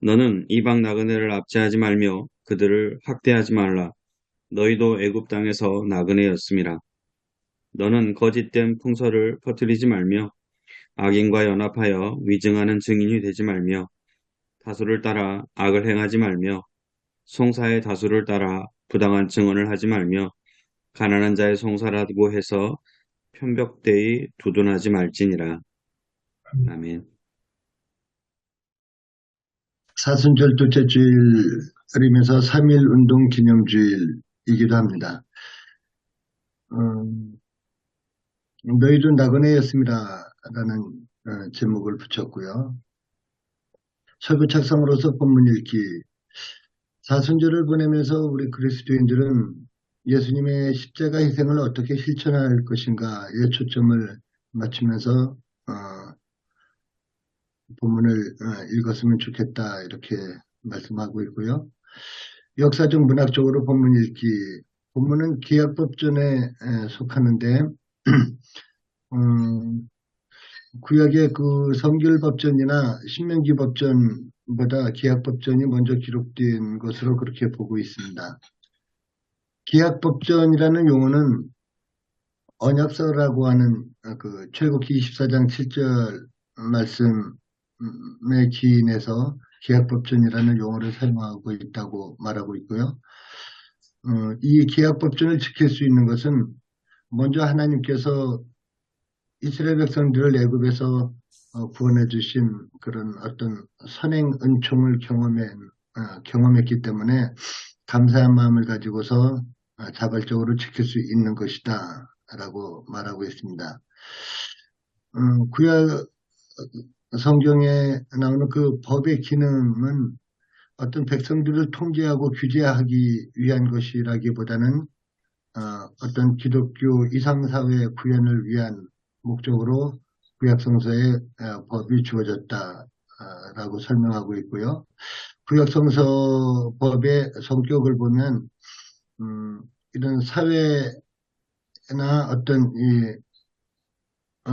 너는 이방 나그네를 압제하지 말며 그들을 학대하지 말라. 너희도 애굽 땅에서 나그네였음이라. 너는 거짓된 풍설을 퍼뜨리지 말며 악인과 연합하여 위증하는 증인이 되지 말며 다수를 따라 악을 행하지 말며 송사의 다수를 따라 부당한 증언을 하지 말며 가난한 자의 송사라고 해서 편벽되이 두둔하지 말지니라. 아멘. 사순절 둘째 주일이면서 3일 운동 기념주일이기도 합니다. 너희도 나그네였습니다. 라는 제목을 붙였고요. 설교 작성으로서 본문 읽기. 사순절을 보내면서 우리 그리스도인들은 예수님의 십자가 희생을 어떻게 실천할 것인가에 초점을 맞추면서 본문을 읽었으면 좋겠다 이렇게 말씀하고 있고요. 역사적 문학적으로 본문 읽기. 본문은 기약법전에 속하는데 구약의 그 성결법전이나 신명기법전보다 기약법전이 먼저 기록된 것으로 그렇게 보고 있습니다. 기약법전이라는 용어는 언약서라고 하는 그 출애굽기 24장 7절 말씀에 기인해서 기약법전이라는 용어를 사용하고 있다고 말하고 있고요. 이 기약법전을 지킬 수 있는 것은 먼저 하나님께서 이스라엘 백성들을 애굽에서 구원해 주신 그런 어떤 선행 은총을 경험했기 때문에 감사한 마음을 가지고서 자발적으로 지킬 수 있는 것이다 라고 말하고 있습니다. 구약 성경에 나오는 그 법의 기능은 어떤 백성들을 통제하고 규제하기 위한 것이라기보다는 어떤 기독교 이상사회 구현을 위한 목적으로 구약성서에 법이 주어졌다라고 설명하고 있고요. 구약성서 법의 성격을 보면 이런 사회나 어떤 이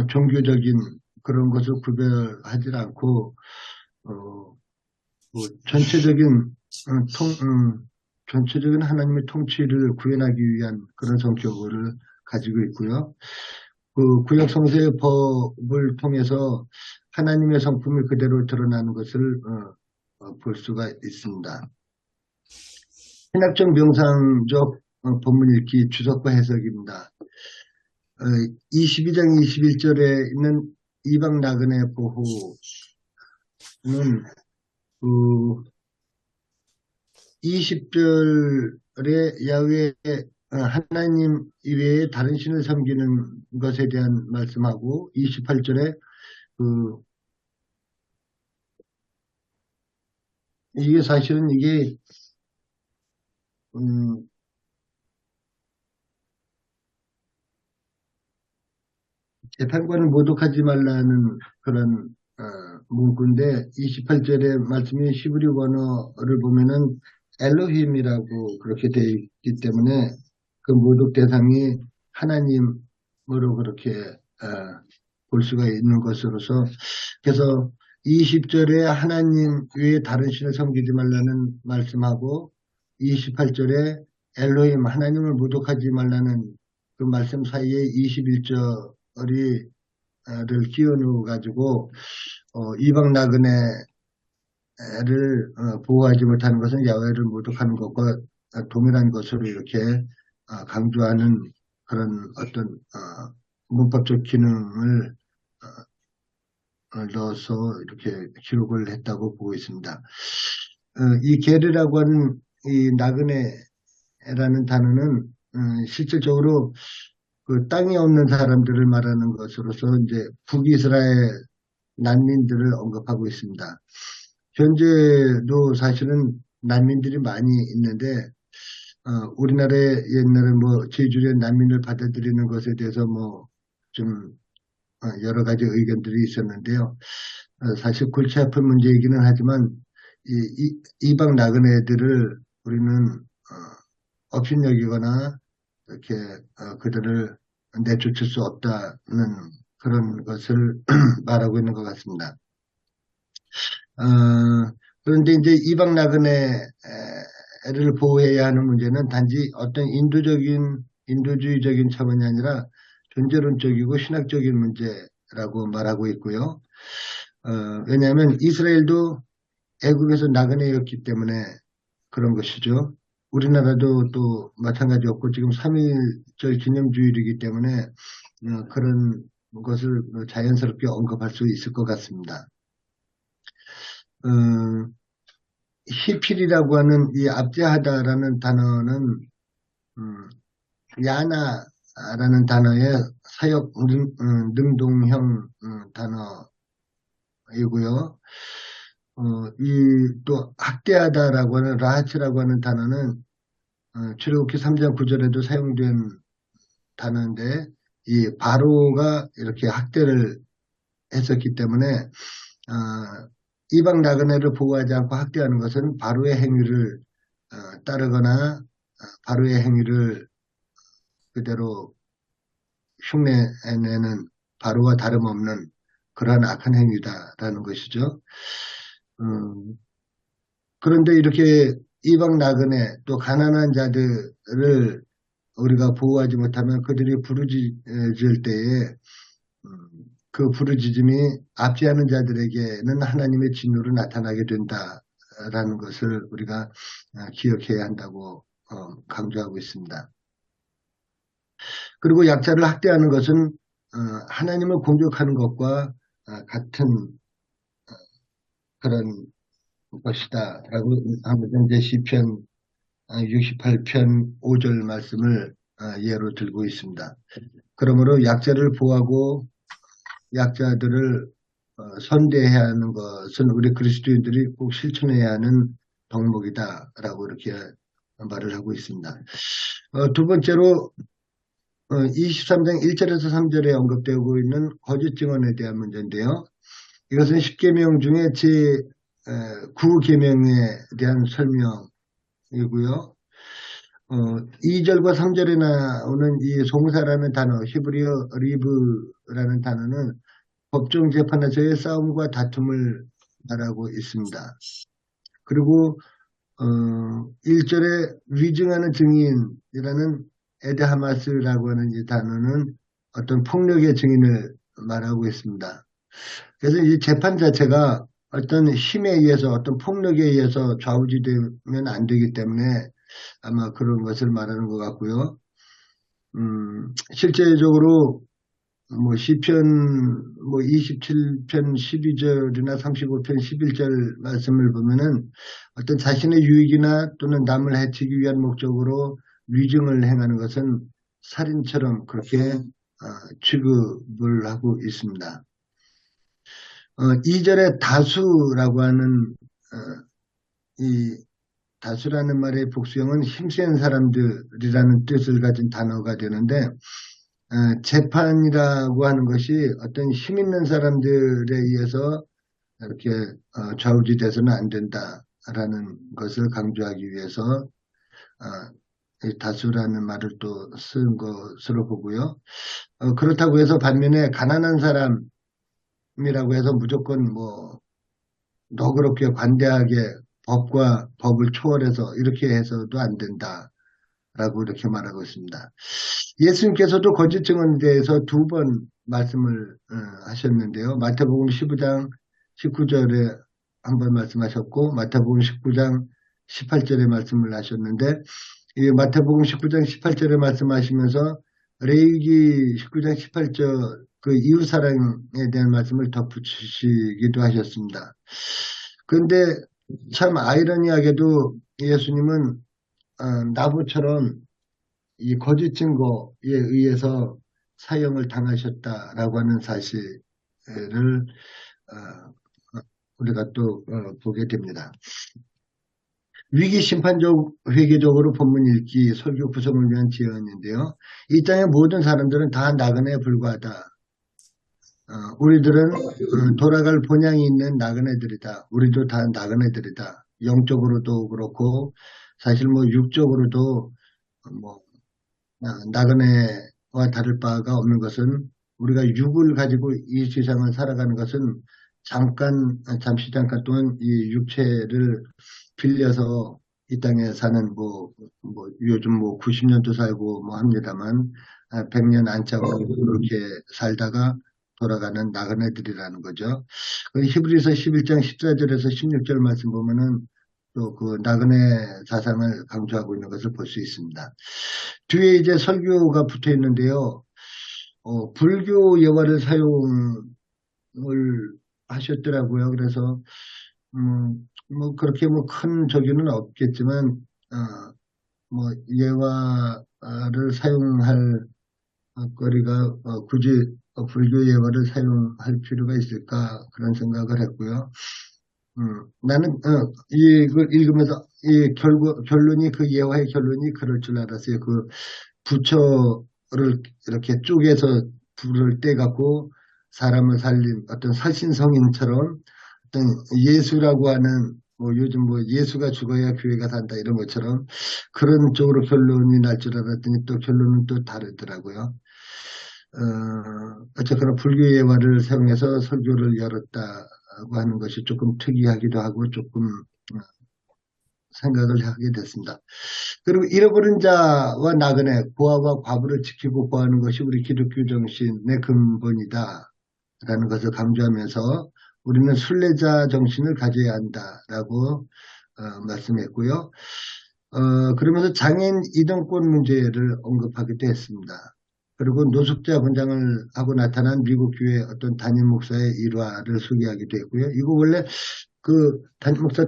종교적인 그런 것을 구별하지 않고 전체적인 전체적인 하나님의 통치를 구현하기 위한 그런 성격을 가지고 있고요. 그 구약 성서의 법을 통해서 하나님의 성품이 그대로 드러나는 것을 볼 수가 있습니다. 신학적 명상적 본문 읽기 주석과 해석입니다. 22장 21절에 있는 이방 나그네 보호는 20절에 야훼 하나님 이외에 다른 신을 섬기는 것에 대한 말씀하고 28절에 이게 사실은 이게 재판관을 모독하지 말라는 그런 문구인데 28절의 말씀이 히브리 원어를 보면은 엘로힘이라고 그렇게 되어 있기 때문에 그 모독 대상이 하나님으로 그렇게 볼 수가 있는 것으로서 그래서 20절에 하나님 외에 다른 신을 섬기지 말라는 말씀하고 28절에 엘로힘 하나님을 모독하지 말라는 그 말씀 사이에 21절이 를 끼워넣어 가지고 이방 나그네를 보호하지 못하는 것은 야훼를 모독하는 것과 동일한 것으로 이렇게 강조하는 그런 어떤 문법적 기능을 넣어서 이렇게 기록을 했다고 보고 있습니다. 이 게르라고 하는 이 나그네라는 단어는 실질적으로 그 땅이 없는 사람들을 말하는 것으로서 이제 북이스라엘 난민들을 언급하고 있습니다. 현재도 사실은 난민들이 많이 있는데 우리나라에 옛날에 뭐 제주에 난민을 받아들이는 것에 대해서 뭐 좀 여러 가지 의견들이 있었는데요. 사실 골치 아픈 문제이기는 하지만 이방 나그네들을 우리는 업신여기거나 이렇게 그들을 내쫓을 수 없다는 그런 것을 말하고 있는 것 같습니다. 그런데 이제 이방 나그네를 보호해야 하는 문제는 단지 어떤 인도주의적인 차원이 아니라 존재론적이고 신학적인 문제라고 말하고 있고요. 왜냐하면 이스라엘도 애국에서 나그네였기 때문에 그런 것이죠. 우리나라도 또 마찬가지였고 지금 3.1절 기념주일이기 때문에 그런 것을 자연스럽게 언급할 수 있을 것 같습니다. 어, 히필이라고 하는 이 압제하다라는 단어는 음, 야나라는 단어의 사역 능동형 단어이고요. 이 또 학대하다라고 하는 라하츠라고 하는 단어는 출애굽기 3장 9절에도 사용된 단어인데 이 바로가 이렇게 학대를 했었기 때문에 이방 나그네를 보호하지 않고 학대하는 것은 바로의 행위를 따르거나 바로의 행위를 그대로 흉내내는 바로와 다름없는 그러한 악한 행위다라는 것이죠. 그런데 이렇게 이방 나그네 또 가난한 자들을 우리가 보호하지 못하면 그들이 부르짖을 때에 그 부르짖음이 압제하는 자들에게는 하나님의 진노로 나타나게 된다라는 것을 우리가 기억해야 한다고 강조하고 있습니다. 그리고 약자를 학대하는 것은 하나님을 공격하는 것과 같은 그런 것이다라고 하면서 이제 시편 68편 5절 말씀을 예로 들고 있습니다. 그러므로 약자를 보호하고 약자들을 선대해야 하는 것은 우리 그리스도인들이 꼭 실천해야 하는 덕목이다라고 이렇게 말을 하고 있습니다. 두 번째로 23장 1절에서 3절에 언급되고 있는 거짓 증언에 대한 문제인데요. 이것은 10계명 중에 제 9계명에 대한 설명이고요. 2절과 3절에 나오는 이 송사라는 단어, 히브리어 리브라는 단어는 법정 재판에서의 싸움과 다툼을 말하고 있습니다. 그리고 1절에 위증하는 증인이라는 에드하마스라고 하는 이 단어는 어떤 폭력의 증인을 말하고 있습니다. 그래서 이 재판 자체가 어떤 힘에 의해서 어떤 폭력에 의해서 좌우지되면 안 되기 때문에 아마 그런 것을 말하는 것 같고요. 실제적으로 뭐 시편 뭐 27편 12절이나 35편 11절 말씀을 보면은 어떤 자신의 유익이나 또는 남을 해치기 위한 목적으로 위증을 행하는 것은 살인처럼 그렇게 취급을 하고 있습니다. 2절에 다수라고 하는 이 다수라는 말의 복수형은 힘센 사람들이라는 뜻을 가진 단어가 되는데 재판이라고 하는 것이 어떤 힘 있는 사람들에 의해서 이렇게 좌우지돼서는 안 된다라는 것을 강조하기 위해서 다수라는 말을 또 쓴 것으로 보고요. 그렇다고 해서 반면에 가난한 사람이라고 해서 무조건 뭐 너그럽게 관대하게 법과 법을 초월해서 이렇게 해서도 안 된다라고 이렇게 말하고 있습니다. 예수님께서도 거짓 증언에 대해서 두 번 말씀을 하셨는데요. 마태복음 15장 19절에 한 번 말씀하셨고 마태복음 19장 18절에 말씀을 하셨는데 이 마태복음 19장 18절에 말씀하시면서 레위기 19장 18절 그 이웃사랑에 대한 말씀을 덧붙이시기도 하셨습니다. 그런데 참 아이러니하게도 예수님은 나부처럼 이 거짓 증거에 의해서 사형을 당하셨다라고 하는 사실을 우리가 또 보게 됩니다. 위기 심판적 회계적으로 본문 읽기 설교 구성을 위한 제언인데요. 이 땅의 모든 사람들은 다 나그네에 불과하다. 우리들은 돌아갈 본향이 있는 나그네들이다. 우리도 다 나그네들이다. 영적으로도 그렇고 사실 뭐 육적으로도 뭐 나그네와 다를 바가 없는 것은 우리가 육을 가지고 이 세상을 살아가는 것은 잠깐 동안 이 육체를 빌려서 이 땅에 사는 요즘 90년도 살고 합니다만 100년 안짝으로 그렇게 살다가 돌아가는 나그네들이라는 거죠. 그 히브리서 11장 14절에서 16절 말씀 보면은 또 그 나그네 사상을 강조하고 있는 것을 볼 수 있습니다. 뒤에 이제 설교가 붙어 있는데요. 불교 예화를 사용을 하셨더라고요. 그래서 그렇게 큰 적용은 없겠지만 예화를 사용할 거리가 굳이 불교 예화를 사용할 필요가 있을까 그런 생각을 했고요. 나는 이걸 읽으면서 결론이 그 예화의 결론이 그럴 줄 알았어요. 그 부처를 이렇게 쪼개서 불을 떼갖고 사람을 살린 어떤 사신성인처럼 어떤 예수라고 하는 요즘 예수가 죽어야 교회가 산다 이런 것처럼 그런 쪽으로 결론이 날 줄 알았더니 또 결론은 또 다르더라고요. 어쨌거나 불교 예화를 사용해서 설교를 열었다고 하는 것이 조금 특이하기도 하고 조금 생각을 하게 됐습니다. 그리고 잃어버린 자와 나그네, 고아와 과부를 지키고 보호하는 것이 우리 기독교 정신의 근본이다 라는 것을 강조하면서 우리는 순례자 정신을 가져야 한다라고 말씀했고요. 그러면서 장애인 이동권 문제를 언급하기도 했습니다. 그리고 노숙자 권장을 하고 나타난 미국 교회 어떤 담임 목사의 일화를 소개하기도 했고요. 이거 원래 그 담임 목사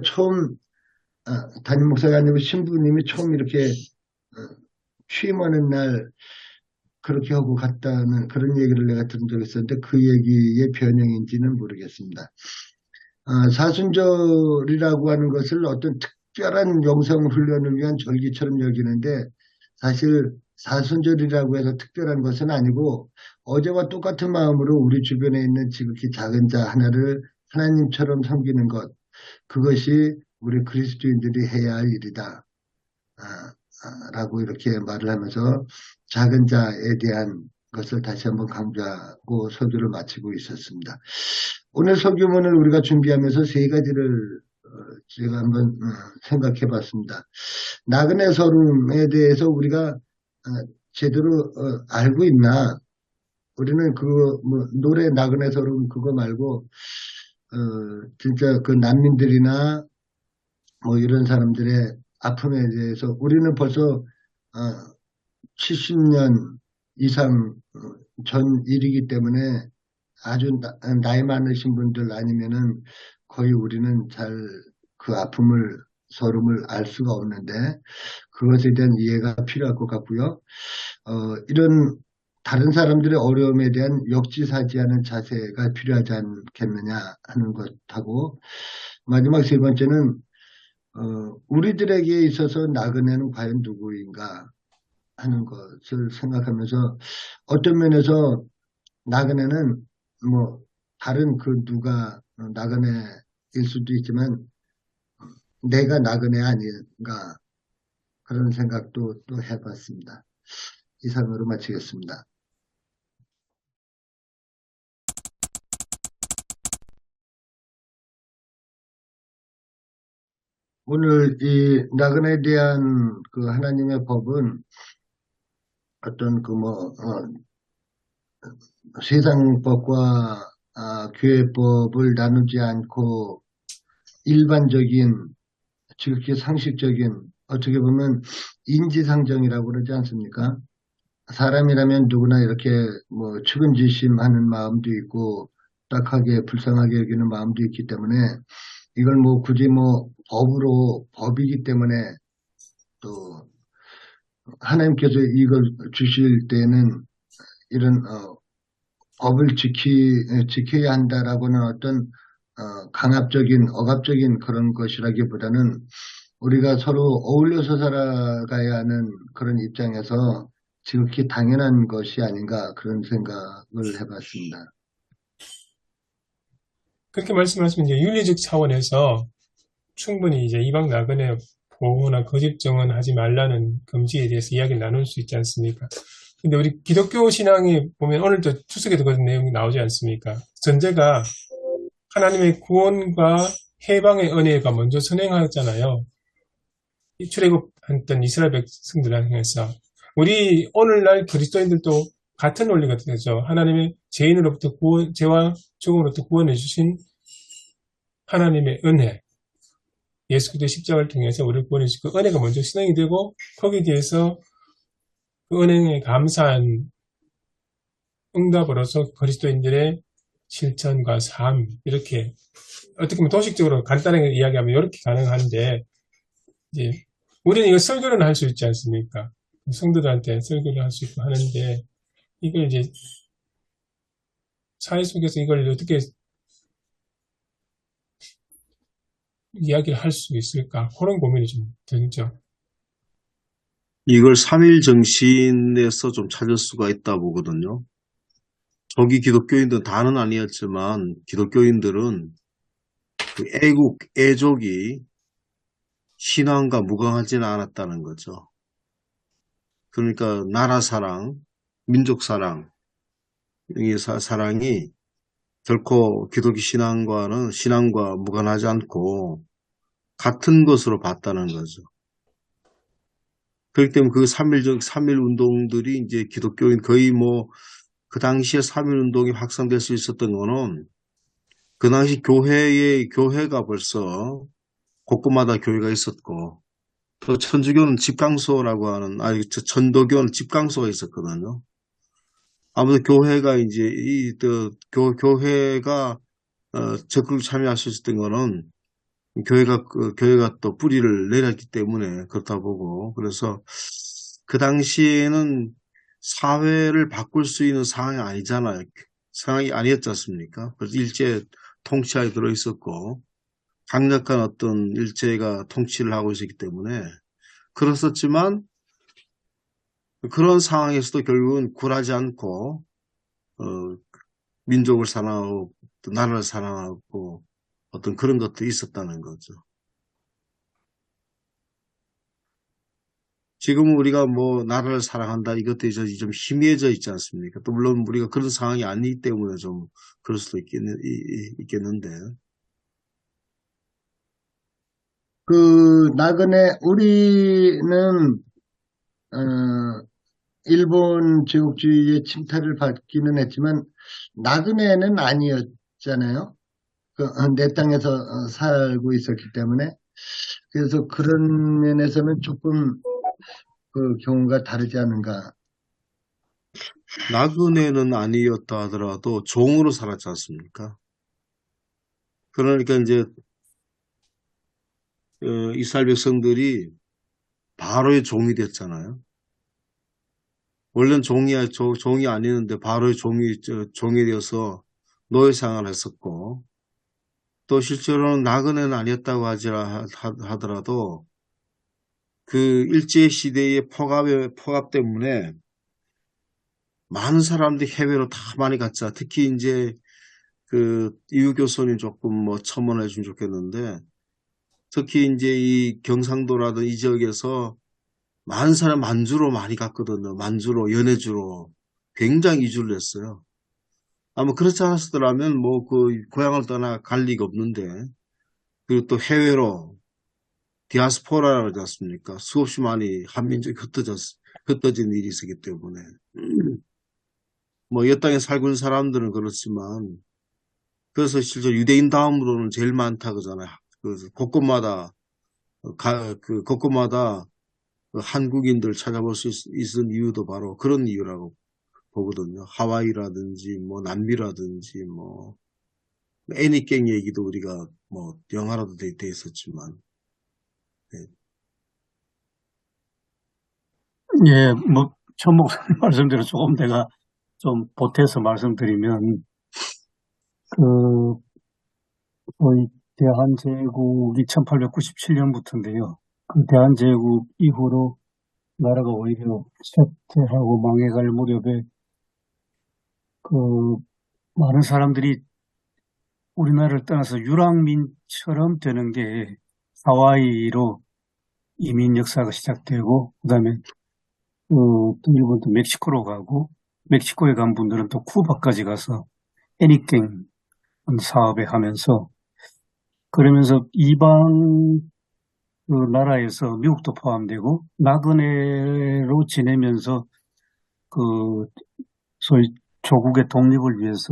담임 목사가 아니고 신부님이 처음 이렇게 취임하는 날 그렇게 하고 갔다는 그런 얘기를 내가 들은 적이 있었는데 그 얘기의 변형인지는 모르겠습니다. 사순절이라고 하는 것을 어떤 특별한 영성 훈련을 위한 절기처럼 여기는데 사실 사순절이라고 해서 특별한 것은 아니고 어제와 똑같은 마음으로 우리 주변에 있는 지극히 작은 자 하나를 하나님처럼 섬기는 것, 그것이 우리 그리스도인들이 해야 할 일이다 라고 이렇게 말을 하면서 작은 자에 대한 것을 다시 한번 강조하고 설교를 마치고 있었습니다. 오늘 설교문을 우리가 준비하면서 세 가지를 제가 한번 생각해 봤습니다. 나그네 서름에 대해서 우리가 제대로 알고 있나? 우리는 노래 나그네 서름 그거 말고 진짜 그 난민들이나 이런 사람들의 아픔에 대해서 우리는 벌써 70년 이상 전 일이기 때문에 아주 나이 많으신 분들 아니면은 거의 우리는 잘 그 아픔을 서름을 알 수가 없는데 그것에 대한 이해가 필요할 것 같고요. 이런 다른 사람들의 어려움에 대한 역지사지하는 자세가 필요하지 않겠느냐 하는 것하고 마지막 세 번째는 우리들에게 있어서 나그네는 과연 누구인가 하는 것을 생각하면서 어떤 면에서 나그네는 다른 그 누가 나그네일 수도 있지만 내가 나그네 아닌가 그런 생각도 또 해봤습니다. 이상으로 마치겠습니다. 오늘 이 나그네에 대한 그 하나님의 법은 어떤 세상법과 교회법을 나누지 않고 일반적인 지극히 상식적인 어떻게 보면 인지상정이라고 그러지 않습니까? 사람이라면 누구나 이렇게 측은지심하는 마음도 있고 딱하게 불쌍하게 여기는 마음도 있기 때문에 이걸 굳이 법이기 때문에 또 하나님께서 이걸 주실 때는 이런 법을 지켜야 한다라고는 어떤 강압적인 억압적인 그런 것이라기보다는 우리가 서로 어울려서 살아가야 하는 그런 입장에서 지극히 당연한 것이 아닌가 그런 생각을 해봤습니다. 그렇게 말씀하시면 이제 윤리적 차원에서 충분히 이제 이방 나그네 보호나 거짓 정언하지 말라는 금지에 대해서 이야기를 나눌 수 있지 않습니까? 근데 우리 기독교 신앙에 보면 오늘도 추석에도 그런 내용이 나오지 않습니까? 전제가 하나님의 구원과 해방의 은혜가 먼저 선행하였잖아요. 이 출애굽했던 이스라엘 백성들을 향해서 우리 오늘날 그리스도인들도 같은 원리가 되죠. 하나님의 죄인으로부터 죄와 죽음으로부터 구원해 주신 하나님의 은혜, 예수 그리스도의 십자가를 통해서 우리를 구원해 주신 그 은혜가 먼저 실행이 되고 거기에 대해서 그 은행에 감사한 응답으로서 그리스도인들의 실천과 삶, 이렇게 어떻게 보면 도식적으로 간단하게 이야기하면 이렇게 가능한데, 이제 우리는 이거 설교는 할 수 있지 않습니까? 성도들한테 설교를 할 수 있고 하는데, 이걸 이제 사회 속에서 이걸 어떻게 이야기를 할 수 있을까? 그런 고민이 좀 들죠. 이걸 삼일 정신에서 좀 찾을 수가 있다 보거든요. 저기 기독교인들은 다는 아니었지만 기독교인들은 그 애국, 애족이 신앙과 무관하지는 않았다는 거죠. 그러니까 나라 사랑, 민족 사랑, 이 사랑이 결코 기독교 신앙과 무관하지 않고 같은 것으로 봤다는 거죠. 그렇기 때문에 그 3.1 운동들이 이제 기독교인 거의 뭐 그 당시에 3.1 운동이 확산될 수 있었던 거는 그 당시 교회가 벌써 곳곳마다 교회가 있었고 또 천주교는 집강소라고 하는, 전도교는 집강소가 있었거든요. 아무튼 교회가 이제 교회가 적극 참여할 수 있었던 거는 교회가 또 뿌리를 내렸기 때문에 그렇다 보고, 그래서 그 당시에는 사회를 바꿀 수 있는 상황이 아니었지 않습니까? 그래서 일제 통치하에 들어 있었고 강력한 어떤 일제가 통치를 하고 있었기 때문에 그렇었지만, 그런 상황에서도 결국은 굴하지 않고 민족을 사랑하고 또 나라를 사랑하고 어떤 그런 것도 있었다는 거죠. 지금 우리가 뭐 나라를 사랑한다 이것도 이제 좀 희미해져 있지 않습니까? 또 물론 우리가 그런 상황이 아니기 때문에 좀 그럴 수도 있겠는데. 나그네, 우리는, 일본 제국주의의 침탈을 받기는 했지만, 나그네는 아니었잖아요. 내 땅에서 살고 있었기 때문에. 그래서 그런 면에서는 조금 그 경우가 다르지 않은가. 나그네는 아니었다 하더라도 종으로 살았지 않습니까? 그러니까 이제 이스라엘 백성들이 바로의 종이 됐잖아요. 원래는 종이 아니었는데 바로의 종이 되어서 노예 생활을 했었고, 또 실제로는 나그네는 아니었다고 하더라도 그 일제 시대의 포갑 때문에 많은 사람들이 해외로 다 많이 갔자. 특히 이제 그 이유교선이 조금 뭐 첨언해 주면 좋겠는데, 특히 이제 이 경상도라든 이 지역에서 많은 사람 만주로 많이 갔거든요. 만주로, 연해주로 굉장히 이주를 했어요. 아마 그렇지 않았더라면 뭐 그 고향을 떠나 갈 리가 없는데, 그리고 또 해외로 디아스포라라고 하지 않습니까? 수없이 많이 한민족이 흩어진 일이 있었기 때문에 뭐 이 땅에 살고 있는 사람들은 그렇지만, 그래서 실제 유대인 다음으로는 제일 많다 그러잖아요. 그 곳곳마다 그 한국인들 찾아볼 수 있는 이유도 바로 그런 이유라고 보거든요. 하와이라든지 뭐 남미라든지 뭐 애니깽 얘기도 우리가 뭐 영화로도 돼 있었지만. 네. 예, 뭐, 천 목사님 말씀대로 조금 내가 좀 보태서 말씀드리면, 거의 대한제국이 1897년부터인데요. 그 대한제국 이후로 나라가 오히려 쇠퇴하고 망해갈 무렵에, 많은 사람들이 우리나라를 떠나서 유랑민처럼 되는 게 하와이로 이민 역사가 시작되고, 그 다음에 또 일본도 멕시코로 가고, 멕시코에 간 분들은 또 쿠바까지 가서 애니깽, 사업에 하면서 그러면서 이방 그 나라에서 미국도 포함되고 나그네로 지내면서 그 소위 조국의 독립을 위해서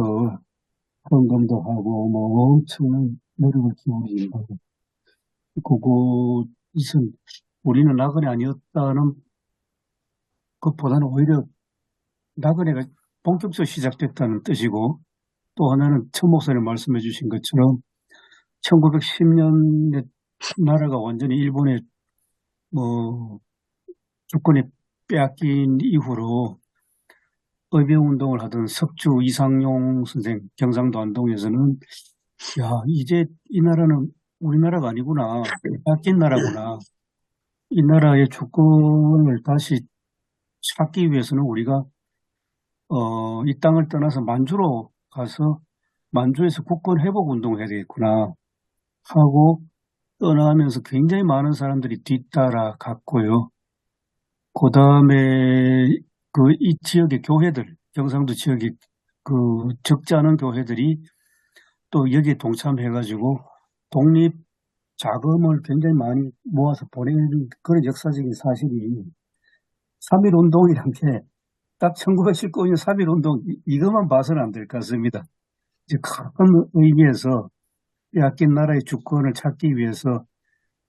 헌금도 하고 뭐 엄청난 노력을 기울인다고. 그것은 우리는 나그네 아니었다는 것보다는 오히려 나그네가 본격적으로 시작됐다는 뜻이고 또 하나는 천 목사님 말씀해 주신 것처럼 1910년에 나라가 완전히 일본의 뭐 주권이 빼앗긴 이후로 의병운동을 하던 석주 이상용 선생 경상도 안동에서는 야 이제 이 나라는 우리나라가 아니구나 빼앗긴 나라구나 이 나라의 주권을 다시 찾기 위해서는 우리가 이 땅을 떠나서 만주로 가서 만주에서 국권 회복 운동을 해야 되겠구나 하고 떠나면서 굉장히 많은 사람들이 뒤따라 갔고요. 그 다음에 이 지역의 교회들, 경상도 지역의 그 적지 않은 교회들이 또 여기에 동참해가지고 독립 자금을 굉장히 많이 모아서 보내는 그런 역사적인 사실이 3.1 운동이란 게 딱 1919년 3.1 운동 이것만 봐서는 안 될 것 같습니다. 이제 큰 의미에서 빼앗긴 나라의 주권을 찾기 위해서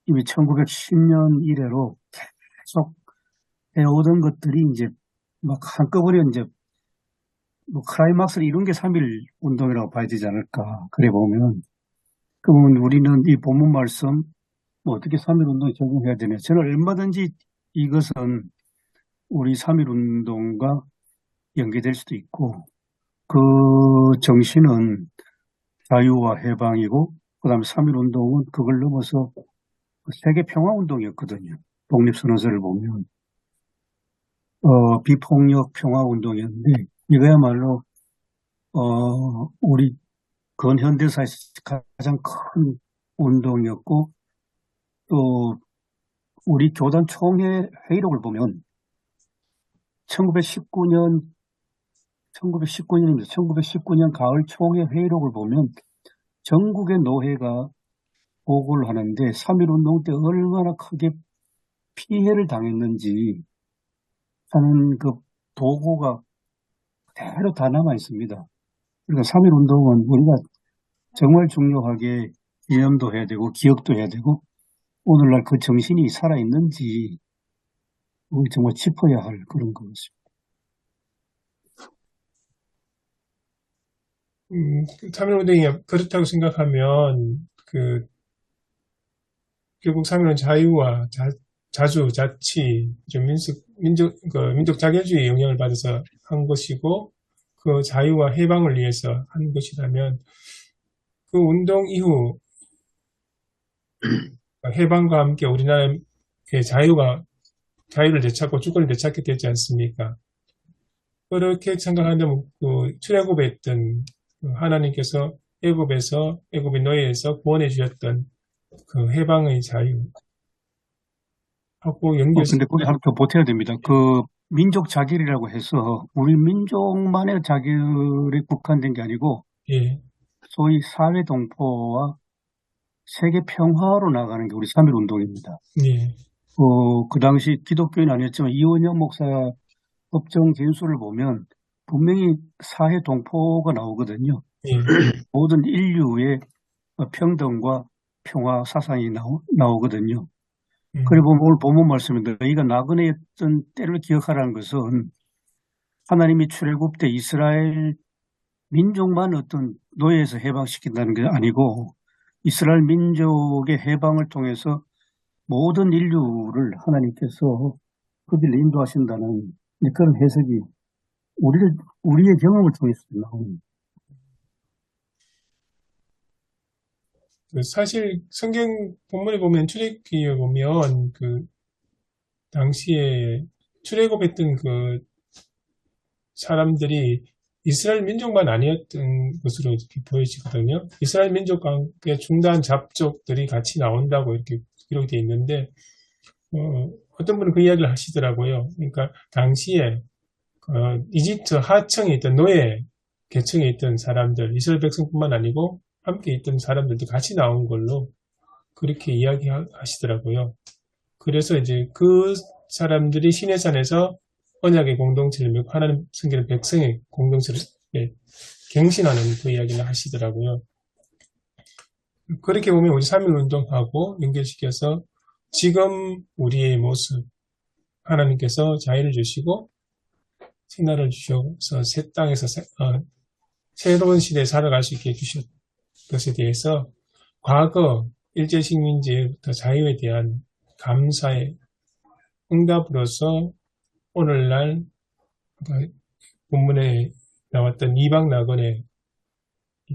이미 1910년 이래로 계속 해오던 것들이 이제 막 한꺼번에 이제 뭐 클라이막스를 이룬 게 3.1 운동이라고 봐야 되지 않을까. 그래 보면 그러면 우리는 이 본문 말씀 뭐 어떻게 3.1 운동에 적용해야 되냐. 저는 얼마든지 이것은 우리 3.1 운동과 연계될 수도 있고 그 정신은 자유와 해방이고 그다음에 3.1 운동은 그걸 넘어서 세계 평화 운동이었거든요. 독립선언서를 보면 비폭력 평화 운동이었는데 이거야말로 우리 근현대사에서 가장 큰 운동이었고 또 우리 교단 총회 회의록을 보면 1919년입니다. 1919년 가을 총회 회의록을 보면 전국의 노회가 보고를 하는데 3.1 운동 때 얼마나 크게 피해를 당했는지 하는 그 보고가 그대로 다 남아 있습니다. 그러니까 3.1 운동은 우리가 정말 중요하게 기념도 해야 되고 기억도 해야 되고 오늘날 그 정신이 살아있는지 우리 정말 짚어야 할 그런 것입니다. 3.1 운동이 그렇다고 생각하면 결국 3.1은 자유와 자주, 자치, 민족 자결주의 영향을 받아서 한 것이고 그 자유와 해방을 위해서 한 것이라면 그 운동 이후 해방과 함께 우리나라의 자유를 되찾고 주권을 되찾게 되지 않습니까? 그렇게 생각한다면 출애굽에 있던 하나님께서 애굽의 노예에서 구원해 주셨던 그 해방의 자유 하고 근데 거기 하나 더 보태야 됩니다. 그 민족 자결이라고 해서 우리 민족만의 자결에 국한된 게 아니고 예. 소위 사회 동포와 세계 평화로 나가는 게 우리 3.1 운동입니다. 예. 그 당시 기독교인 아니었지만 이원영 목사 법정 진술을 보면 분명히 사회 동포가 나오거든요. 예. 모든 인류의 평등과 평화 사상이 나오거든요. 그리고 오늘 본문 말씀인데 너희가 나그네였던 때를 기억하라는 것은 하나님이 출애굽 때 이스라엘 민족만 어떤 노예에서 해방시킨다는 게 아니고 이스라엘 민족의 해방을 통해서 모든 인류를 하나님께서 그 길로 인도하신다는 그런 해석이 우리의 경험을 통해서 나옵니다. 사실 성경 본문에 보면 출애굽기에 보면 당시에 출애굽했던 그 사람들이 이스라엘 민족만 아니었던 것으로 이렇게 보여지거든요. 이스라엘 민족과 함께 중단 잡족들이 같이 나온다고 이렇게 기록이 되어 있는데 어떤 분은 그 이야기를 하시더라고요. 그러니까 당시에 이집트 하청에 있던 노예 계층에 있던 사람들, 이스라엘 백성뿐만 아니고 함께 있던 사람들도 같이 나온 걸로 그렇게 이야기하시더라고요. 그래서 이제 그 사람들이 시내산에서 언약의 공동체를 맺고 하나님 섬기는 백성의 공동체를 갱신하는 그 이야기를 하시더라고요. 그렇게 보면 우리 3.1 운동하고 연결시켜서 지금 우리의 모습, 하나님께서 자유를 주시고 새날을 주셔서 새 땅에서 새로운 시대에 살아갈 수 있게 해주신 것에 대해서 과거 일제식민지로부터 자유에 대한 감사의 응답으로서 오늘날 본문에 나왔던 이방 낙원에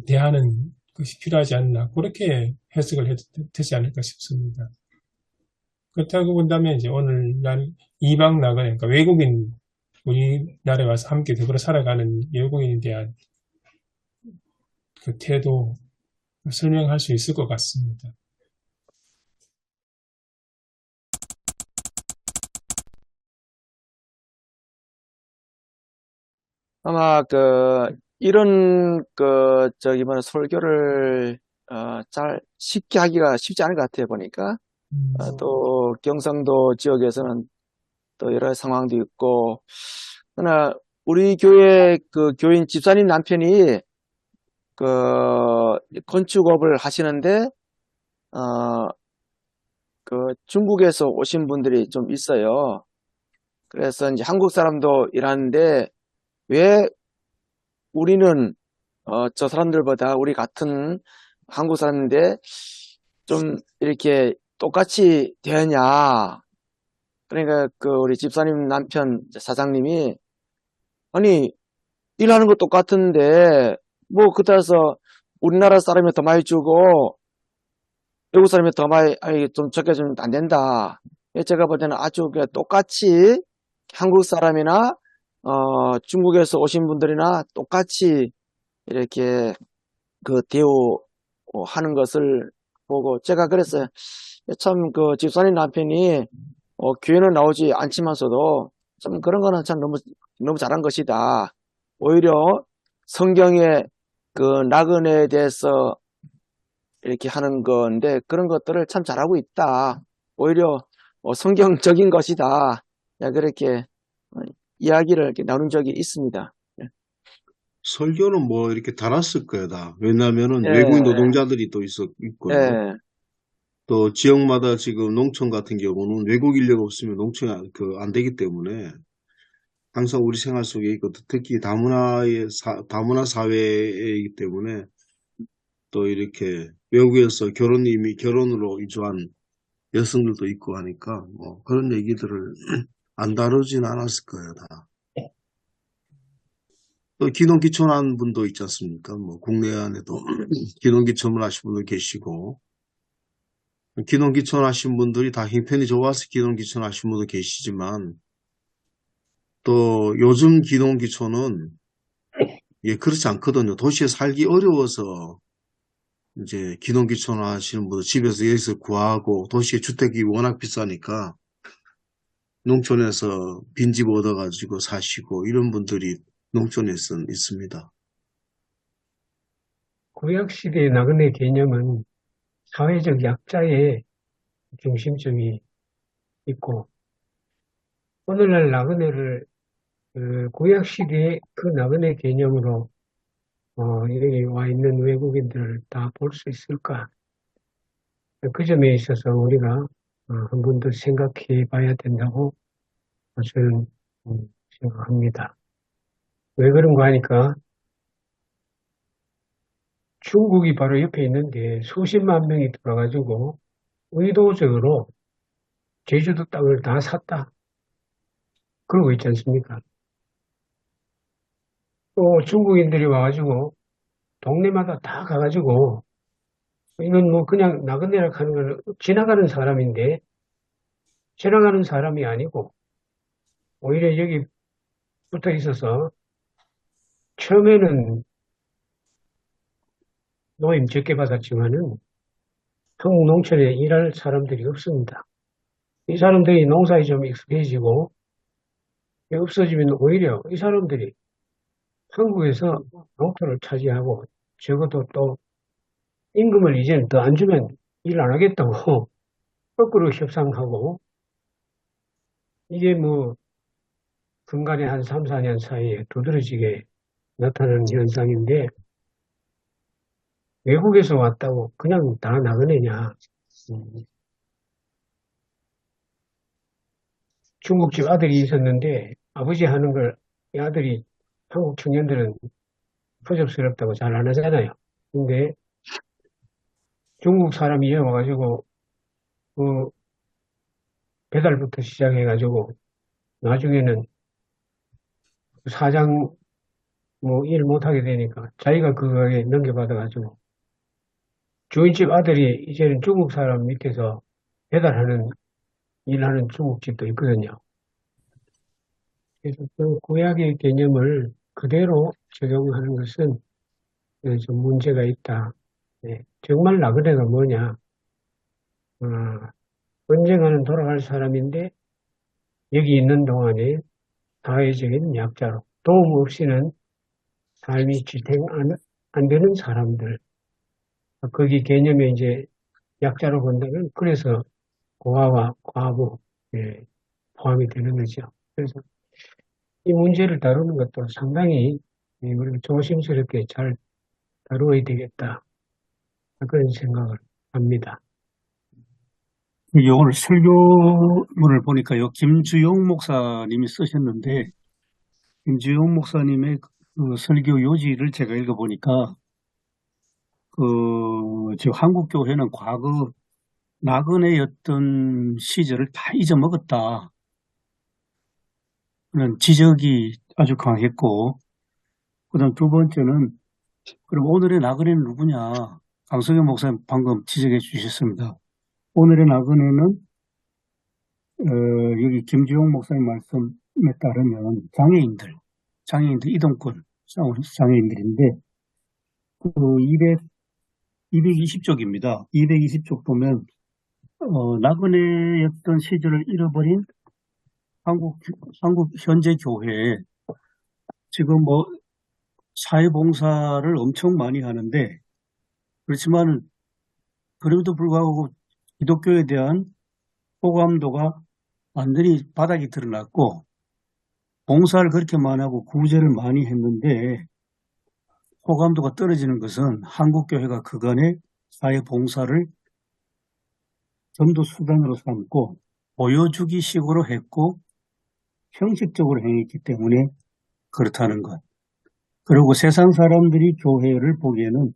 대하는 것이 필요하지 않나 그렇게 해석을 해도 되지 않을까 싶습니다. 그렇다고 본다면 이제 오늘날 이방 낙원, 그러니까 외국인 우리나라에 와서 함께 더불어 살아가는 외국인에 대한 그 태도 설명할 수 있을 것 같습니다. 아마 이런 뭐냐 설교를 잘 쉽게 하기가 쉽지 않을 것 같아요, 보니까. 또 경상도 지역에서는 또 여러 상황도 있고, 그러나 우리 교회 그 교인 집사님 남편이 건축업을 하시는데 중국에서 오신 분들이 좀 있어요. 그래서 이제 한국 사람도 일하는데 왜 우리는 저 사람들보다 우리 같은 한국 사람인데 좀 이렇게 똑같이 되냐. 그러니까 우리 집사님 남편 사장님이 아니 일하는 거 똑같은데 뭐 그따라서 우리나라 사람이 더 많이 주고 외국 사람이 더 많이 좀 적게 주면 안 된다. 제가 볼 때는 아주 똑같이 한국 사람이나 중국에서 오신 분들이나 똑같이 이렇게 대우하는 것을 보고 제가 그랬어요. 참 집사님 남편이 교회는 나오지 않지만서도 참 그런 거는 참 너무 잘한 것이다. 오히려 성경의 나그네에 대해서 이렇게 하는 건데 그런 것들을 참 잘하고 있다. 오히려 성경적인 것이다. 그렇게 이야기를 이렇게 나눈 적이 있습니다. 설교는 뭐 이렇게 달았을 거야, 다. 왜냐면은 예, 외국인 노동자들이 또 있고요. 예, 또 지역마다 지금 농촌 같은 경우는 외국 인력 없으면 농촌이 안 되기 때문에 항상 우리 생활 속에 있거든. 특히 다문화 사회이기 때문에 또 이렇게 외국에서 결혼으로 이주한 여성들도 있고 하니까 뭐 그런 얘기들을 안 다루진 않았을 거예요, 다. 또 기농기촌한 분도 있지 않습니까? 뭐 국내 안에도 기농기촌을 하신 분도 계시고 기농기촌 하신 분들이 다 형편이 좋아서 기농기촌 하신 분도 계시지만 또 요즘 기농기촌은 그렇지 않거든요. 도시에 살기 어려워서 이제 기농기촌 하시는 분들 집에서 여기서 구하고 도시에 주택이 워낙 비싸니까 농촌에서 빈집 얻어가지고 사시고 이런 분들이 농촌에 있습니다. 구약시대의 나그네 개념은 사회적 약자의 중심점이 있고, 오늘날 나그네를 구약시대의 그 나그네 개념으로 여기 와 있는 외국인들을 다 볼 수 있을까? 그 점에 있어서 우리가 한 번 더 생각해 봐야 된다고 저는 생각합니다. 왜 그런가 하니까 중국이 바로 옆에 있는데 수십만 명이 들어가지고 의도적으로 제주도 땅을 다 샀다. 그러고 있지 않습니까? 또 중국인들이 와가지고 동네마다 다 가가지고 이건 뭐 그냥 나그네라 하는 건 지나가는 사람인데 지나가는 사람이 아니고 오히려 여기 붙어 있어서 처음에는 노임 적게 받았지만은 한국 농촌에 일할 사람들이 없습니다. 이 사람들이 농사에 좀 익숙해지고 없어지면 오히려 이 사람들이 한국에서 농토를 차지하고 적어도 또 임금을 이제는 더 안 주면 일 안 하겠다고 거꾸로 협상하고 이게 뭐 근간에 한 3, 4년 사이에 두드러지게 나타나는 현상인데 외국에서 왔다고 그냥 다 나그네냐. 음, 중국집 아들이 있었는데 아버지 하는 걸 이 아들이 한국 청년들은 허접스럽다고 잘 안 하잖아요. 근데 중국 사람이 와가지고 그 배달부터 시작해가지고 나중에는 사장 뭐 일 못하게 되니까 자기가 그거에 넘겨받아가지고 주인집 아들이 이제는 중국 사람 밑에서 배달하는 일하는 중국집도 있거든요. 그래서 그 구약의 개념을 그대로 적용하는 것은 좀 문제가 있다. 네. 정말 나그네가 뭐냐? 아, 언젠가는 돌아갈 사람인데 여기 있는 동안에 사회적인 약자로 도움 없이는 삶이 지탱 안 되는 사람들. 거기 개념에 이제 약자로 본다면 그래서 고아와 과부 예, 포함이 되는 거죠. 그래서 이 문제를 다루는 것도 상당히 우리가 조심스럽게 잘 다루어야 되겠다. 그런 생각을 합니다. 오늘 설교문을 보니까요, 김주용 목사님이 쓰셨는데, 김주용 목사님의 그 설교 요지를 제가 읽어보니까, 지금 한국교회는 과거 나그네였던 시절을 다 잊어먹었다. 그런 지적이 아주 강했고, 그 다음 두 번째는, 그럼 오늘의 나그네는 누구냐? 강성현 목사님 방금 지적해 주셨습니다. 오늘의 나그네는 여기 김주용 목사님 말씀에 따르면 장애인들 이동권 장애인들인데 그 220쪽입니다. 220쪽 보면 나그네였던 시절을 잃어버린 한국 현재 교회에 지금 뭐 사회봉사를 엄청 많이 하는데 그렇지만 그럼에도 불구하고 기독교에 대한 호감도가 완전히 바닥이 드러났고 봉사를 그렇게 많이 하고 구제를 많이 했는데 호감도가 떨어지는 것은 한국교회가 그간의 사회봉사를 전도 수단으로 삼고 보여주기식으로 했고 형식적으로 행했기 때문에 그렇다는 것. 그리고 세상 사람들이 교회를 보기에는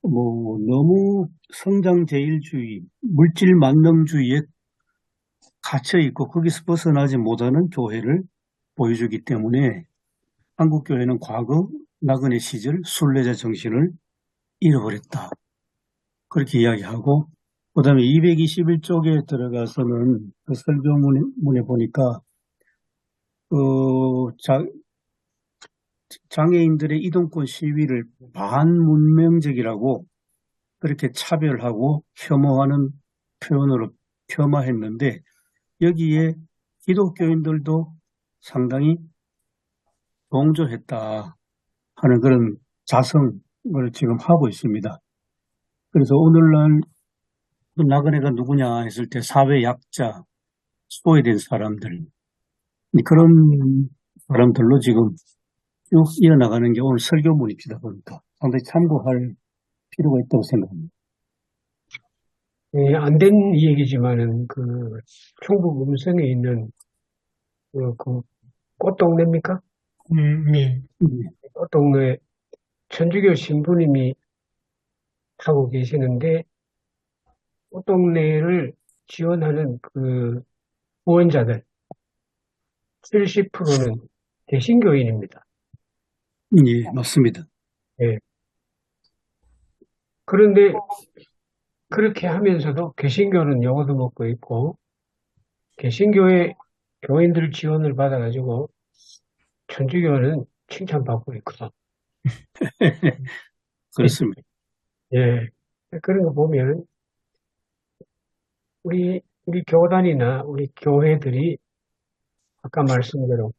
뭐 너무 성장제일주의, 물질 만능주의에 갇혀 있고 거기서 벗어나지 못하는 교회를 보여주기 때문에 한국 교회는 과거 나그네 시절 순례자 정신을 잃어버렸다. 그렇게 이야기하고 그 다음에 221쪽에 들어가서는 그 설교문에 보니까 장애인들의 이동권 시위를 반문명적이라고 그렇게 차별하고 혐오하는 표현으로 폄하했는데 여기에 기독교인들도 상당히 동조했다 하는 그런 자성을 지금 하고 있습니다. 그래서 오늘날 나그네가 누구냐 했을 때 사회 약자, 소외된 사람들 그런 사람들로 지금 쭉 이어나가는 게 오늘 설교문입니다. 보니까 상당히 참고할 필요가 있다고 생각합니다. 예, 안 된 얘기지만은 그 충북 음성에 있는 그 꽃동네입니까? 예. 꽃동네 천주교 신부님이 하고 계시는데 꽃동네를 지원하는 그 후원자들 70%는 개신교인입니다. 예, 맞습니다. 예. 그런데 그렇게 하면서도 개신교는 요거도 먹고 있고 개신교의 교인들 지원을 받아가지고 천주교는 칭찬받고 있거든. 그렇습니다. 예. 그런 거 보면 우리 교단이나 우리 교회들이 아까 말씀대로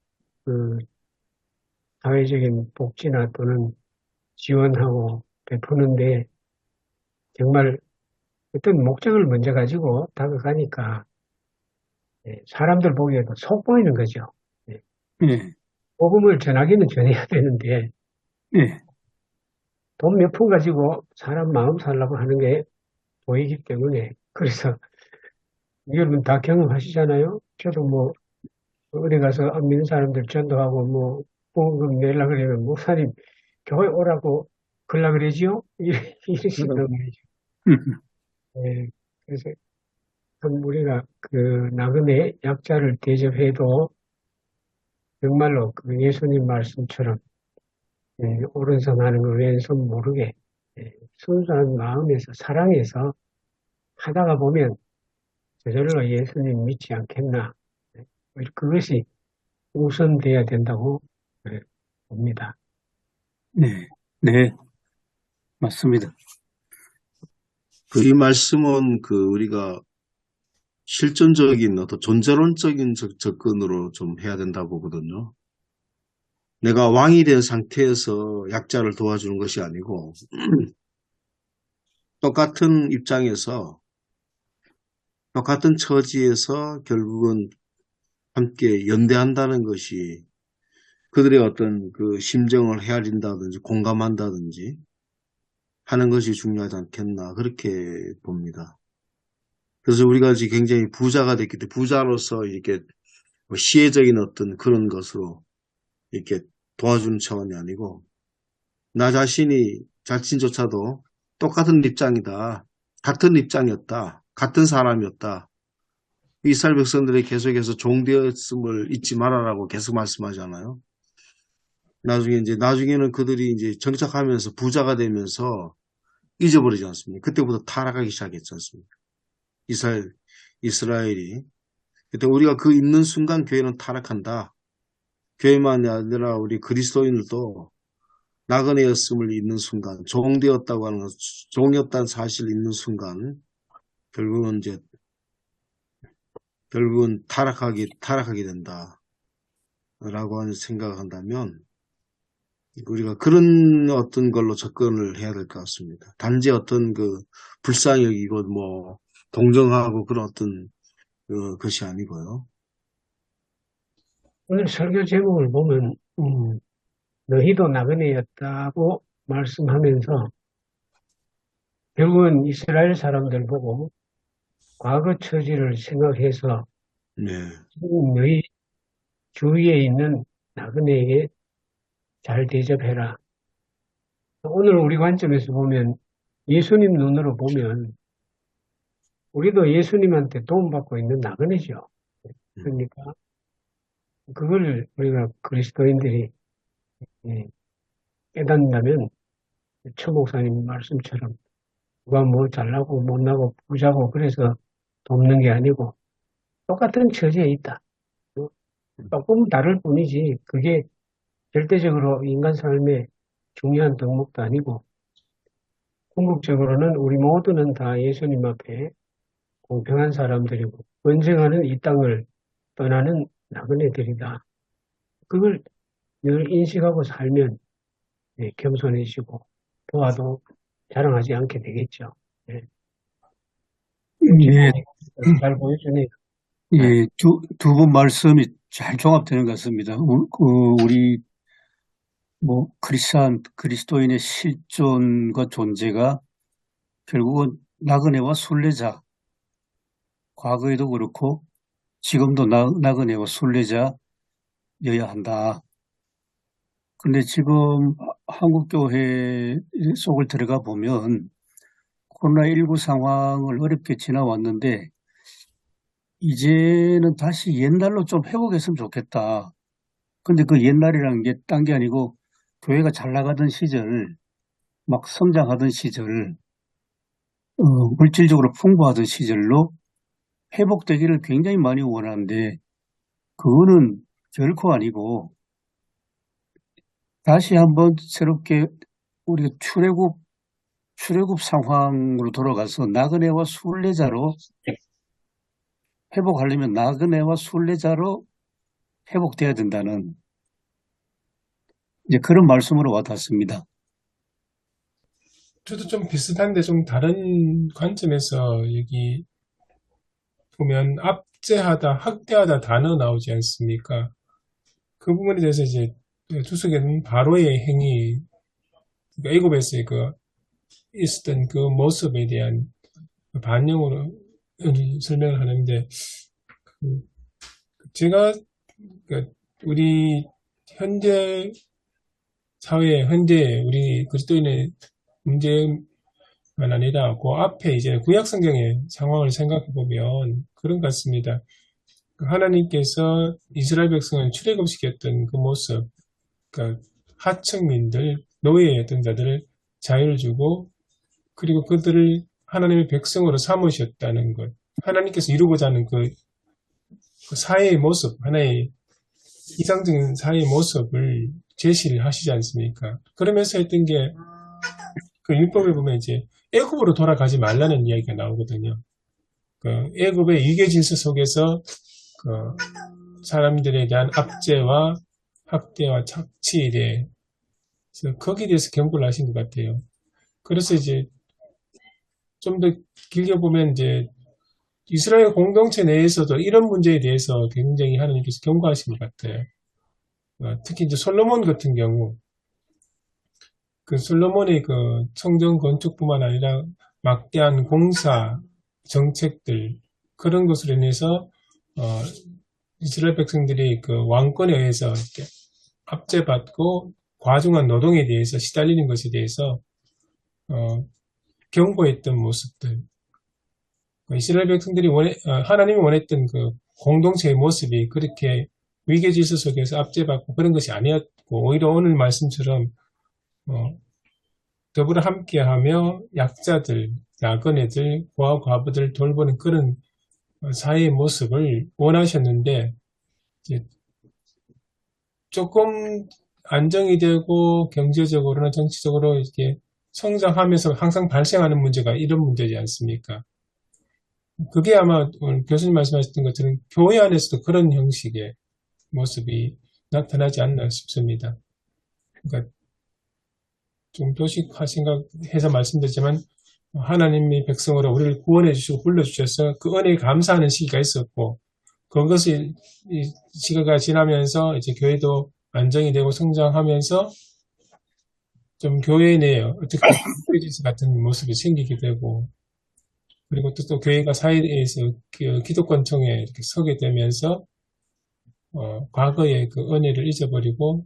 그 사회적인 복지나 또는 지원하고 베푸는데 정말 어떤 목적을 먼저 가지고 다가가니까 사람들 보기에도 속 보이는 거죠. 예, 복음을 전하기는 전해야 되는데 예, 돈 몇 푼 가지고 사람 마음 살라고 하는 게 보이기 때문에 그래서 여러분 다 경험하시잖아요. 저도 뭐 어디 가서 안 믿는 사람들 전도하고 뭐 보험금 내려 그러면 목사님 교회 오라고 걸라 그러지요? 이러시단 말이죠. 예, 그래서 참 우리가 그 나그네 약자를 대접해도 정말로 그 예수님 말씀처럼 오른손 하는 거 왼손 모르게 순수한 마음에서 사랑해서 하다가 보면 저절로 예수님 믿지 않겠나. 그것이 우선돼야 된다고 봅니다. 네, 네, 맞습니다. 이 말씀은 우리가 실존적인 어떤 존재론적인 접근으로 좀 해야 된다 보거든요. 내가 왕이 된 상태에서 약자를 도와주는 것이 아니고 똑같은 입장에서 똑같은 처지에서 결국은 함께 연대한다는 것이 그들의 어떤 그 심정을 헤아린다든지 공감한다든지 하는 것이 중요하지 않겠나 그렇게 봅니다. 그래서 우리가 지금 굉장히 부자가 됐기 때문에 부자로서 이렇게 뭐 시혜적인 어떤 그런 것으로 이렇게 도와주는 차원이 아니고 나 자신조차도 똑같은 입장이다. 같은 입장이었다. 같은 사람이었다. 이스라엘 백성들이 계속해서 종되었음을 잊지 말아라고 계속 말씀하잖아요. 나중에는 그들이 이제 정착하면서 부자가 되면서 잊어버리지 않습니까? 그때부터 타락하기 시작했지 않습니까? 이스라엘이. 그때 우리가 그 있는 순간 교회는 타락한다. 교회만이 아니라 우리 그리스도인들도 나그네였음을 잊는 순간, 종되었다고 하는 것, 종이었다는 사실을 잊는 순간, 결국은 타락하게 된다. 라고 하는 생각을 한다면, 우리가 그런 어떤 걸로 접근을 해야 될 것 같습니다. 단지 어떤 불쌍히 여기고, 동정하고 그런 어떤 것이 아니고요. 오늘 설교 제목을 보면 너희도 나그네였다고 말씀하면서 결국은 이스라엘 사람들 보고 과거 처지를 생각해서 네. 지금 너희 주위에 있는 나그네에게 잘 대접해라. 오늘 우리 관점에서 보면 예수님 눈으로 보면 우리도 예수님한테 도움받고 있는 나그네죠. 그러니까 그걸 우리가 그리스도인들이 깨닫는다면 최 목사님 말씀처럼 누가 뭐 잘나고 못나고 부자고 그래서 돕는 게 아니고 똑같은 처지에 있다. 조금 다를 뿐이지 그게 절대적으로 인간 삶의 중요한 덕목도 아니고 궁극적으로는 우리 모두는 다 예수님 앞에 공평한 사람들이고 언젠가는 이 땅을 떠나는 나그네들이다. 그걸 늘 인식하고 살면 겸손해지고 도와도 자랑하지 않게 되겠죠. 네. 예, 잘 보여주네요. 예, 두 분 말씀이 잘 종합되는 것 같습니다. 우리 그리스도인의 실존과 존재가 결국은 나그네와 순례자, 과거에도 그렇고 지금도 나그네와 순례자여야 한다. 근데 지금 한국교회 속을 들어가 보면 코로나19 상황을 어렵게 지나왔는데 이제는 다시 옛날로 좀 회복했으면 좋겠다. 근데 그 옛날이라는 게 딴 게 아니고 교회가 잘 나가던 시절, 막 성장하던 시절, 물질적으로 풍부하던 시절로 회복되기를 굉장히 많이 원하는데 그거는 결코 아니고 다시 한번 새롭게 우리가 출애굽 상황으로 돌아가서 나그네와 순례자로 회복하려면 나그네와 순례자로 회복돼야 된다는 이제 그런 말씀으로 와닿습니다. 저도 좀 비슷한데 좀 다른 관점에서 여기 보면 압제하다, 학대하다 단어 나오지 않습니까? 그 부분에 대해서 이제 주석에는 바로의 행위, 그러니까 애굽에서의 그 있었던 그 모습에 대한 반영으로 설명을 하는데, 제가 그러니까 우리 현재 사회, 현재 우리 그리스도인의 문제만 아니라 그 앞에 이제 구약 성경의 상황을 생각해 보면 그런 것 같습니다. 하나님께서 이스라엘 백성을 출애굽시켰던 그 모습, 그러니까 하층민들, 노예였던 자들을 자유를 주고 그리고 그들을 하나님의 백성으로 삼으셨다는 것, 하나님께서 이루고자 하는 그 사회의 모습, 하나의 이상적인 사회의 모습을 제시를 하시지 않습니까? 그러면서 했던 게 그 율법에 보면 이제 애굽으로 돌아가지 말라는 이야기가 나오거든요. 그 애굽의 위계 질서 속에서 그 사람들에 대한 압제와 학대와 착취에 대해서 거기에 대해서 경고를 하신 것 같아요. 그래서 이제 좀 더 길게 보면 이제 이스라엘 공동체 내에서도 이런 문제에 대해서 굉장히 하나님께서 경고하신 것 같아요. 특히 이제 솔로몬 같은 경우, 그 솔로몬의 그 성전 건축뿐만 아니라 막대한 공사 정책들 그런 것으로 인해서 이스라엘 백성들이 그 왕권에 의해서 이렇게 압제받고 과중한 노동에 대해서 시달리는 것에 대해서 경고했던 모습들, 이스라엘 백성들이 하나님이 원했던 그 공동체의 모습이 그렇게 위계 질서 속에서 압제받고 그런 것이 아니었고 오히려 오늘 말씀처럼 더불어 함께하며 약자들, 작은 애들, 고아 과부들 돌보는 그런 사회의 모습을 원하셨는데 이제 조금 안정이 되고 경제적으로나 정치적으로 이렇게 성장하면서 항상 발생하는 문제가 이런 문제지 않습니까? 그게 아마 오늘 교수님 말씀하셨던 것처럼 교회 안에서도 그런 형식의 모습이 나타나지 않나 싶습니다. 그러니까 좀 도식화 생각해서 말씀드리지만 하나님의 백성으로 우리를 구원해 주시고 불러주셔서 그 은혜에 감사하는 시기가 있었고 그것이 시기가 지나면서 이제 교회도 안정이 되고 성장하면서 좀 교회 내에 어떻게 지수 같은 모습이 생기게 되고 그리고 또 교회가 사회에서 기독권청에 이렇게 서게 되면서 과거의 그 은혜를 잊어버리고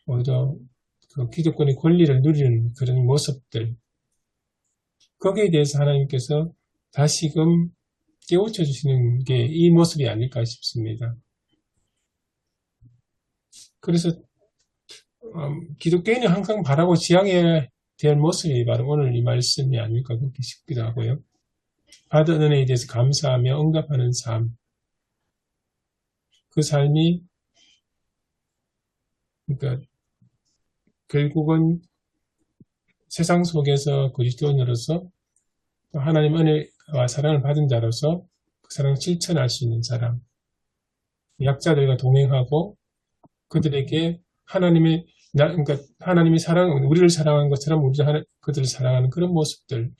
오히려 그 기득권의 권리를 누리는 그런 모습들 거기에 대해서 하나님께서 다시금 깨우쳐 주시는 게 이 모습이 아닐까 싶습니다. 그래서 기독교인이 항상 바라고 지향해야 될 모습이 바로 오늘 이 말씀이 아닐까 그렇게 싶기도 하고요. 받은 은혜에 대해서 감사하며 응답하는 삶, 그 삶이 그러니까 결국은 세상 속에서 그리스도인으로서 하나님 은혜와 사랑을 받은 자로서 그 사랑을 실천할 수 있는 사람, 약자들과 동행하고 그들에게 그러니까 하나님이 우리를 사랑하는 것처럼 그들을 사랑하는 그런 모습들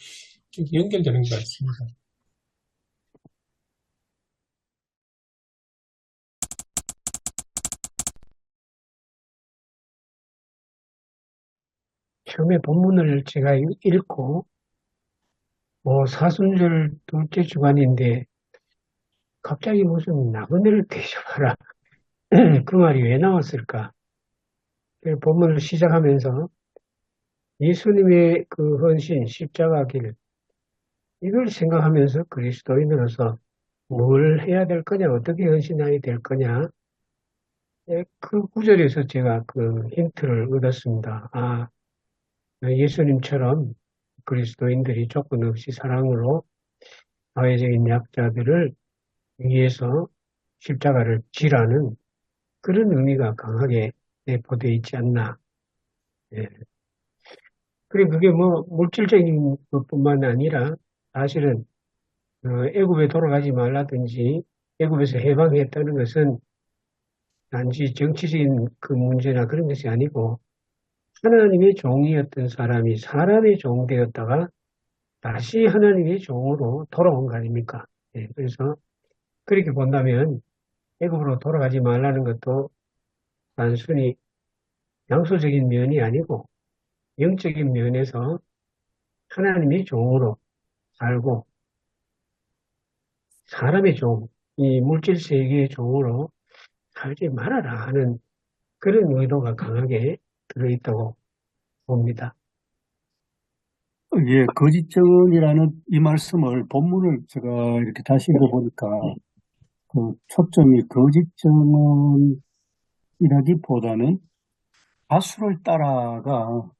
좀 연결되는 것 같습니다. 처음에 본문을 제가 읽고 사순절 둘째 주간인데 갑자기 무슨 나그네를 대접하라 그 말이 왜 나왔을까? 본문을 시작하면서 예수님의 그 헌신 십자가 길 이걸 생각하면서 그리스도인으로서 뭘 해야 될 거냐, 어떻게 헌신해야 될 거냐, 그 구절에서 제가 그 힌트를 얻었습니다. 예수님처럼 그리스도인들이 조건 없이 사랑으로 사회적인 약자들을 위해서 십자가를 지라는 그런 의미가 강하게 내포되어 있지 않나. 예. 그리고 그게 물질적인 것뿐만 아니라 사실은 애굽에 돌아가지 말라든지 애굽에서 해방했다는 것은 단지 정치적인 그 문제나 그런 것이 아니고 하나님의 종이었던 사람이 사람의 종 되었다가 다시 하나님의 종으로 돌아온 거 아닙니까? 예, 그래서 그렇게 본다면 애굽으로 돌아가지 말라는 것도 단순히 양수적인 면이 아니고 영적인 면에서 하나님의 종으로 살고 사람의 종, 이 물질 세계의 종으로 살지 말아라 하는 그런 의도가 강하게 들어있다고 봅니다. 예, 거짓 증언이라는 이 말씀을 본문을 제가 이렇게 다시 읽어보니까 그 초점이 거짓 증언이라기보다는 다수를 따라가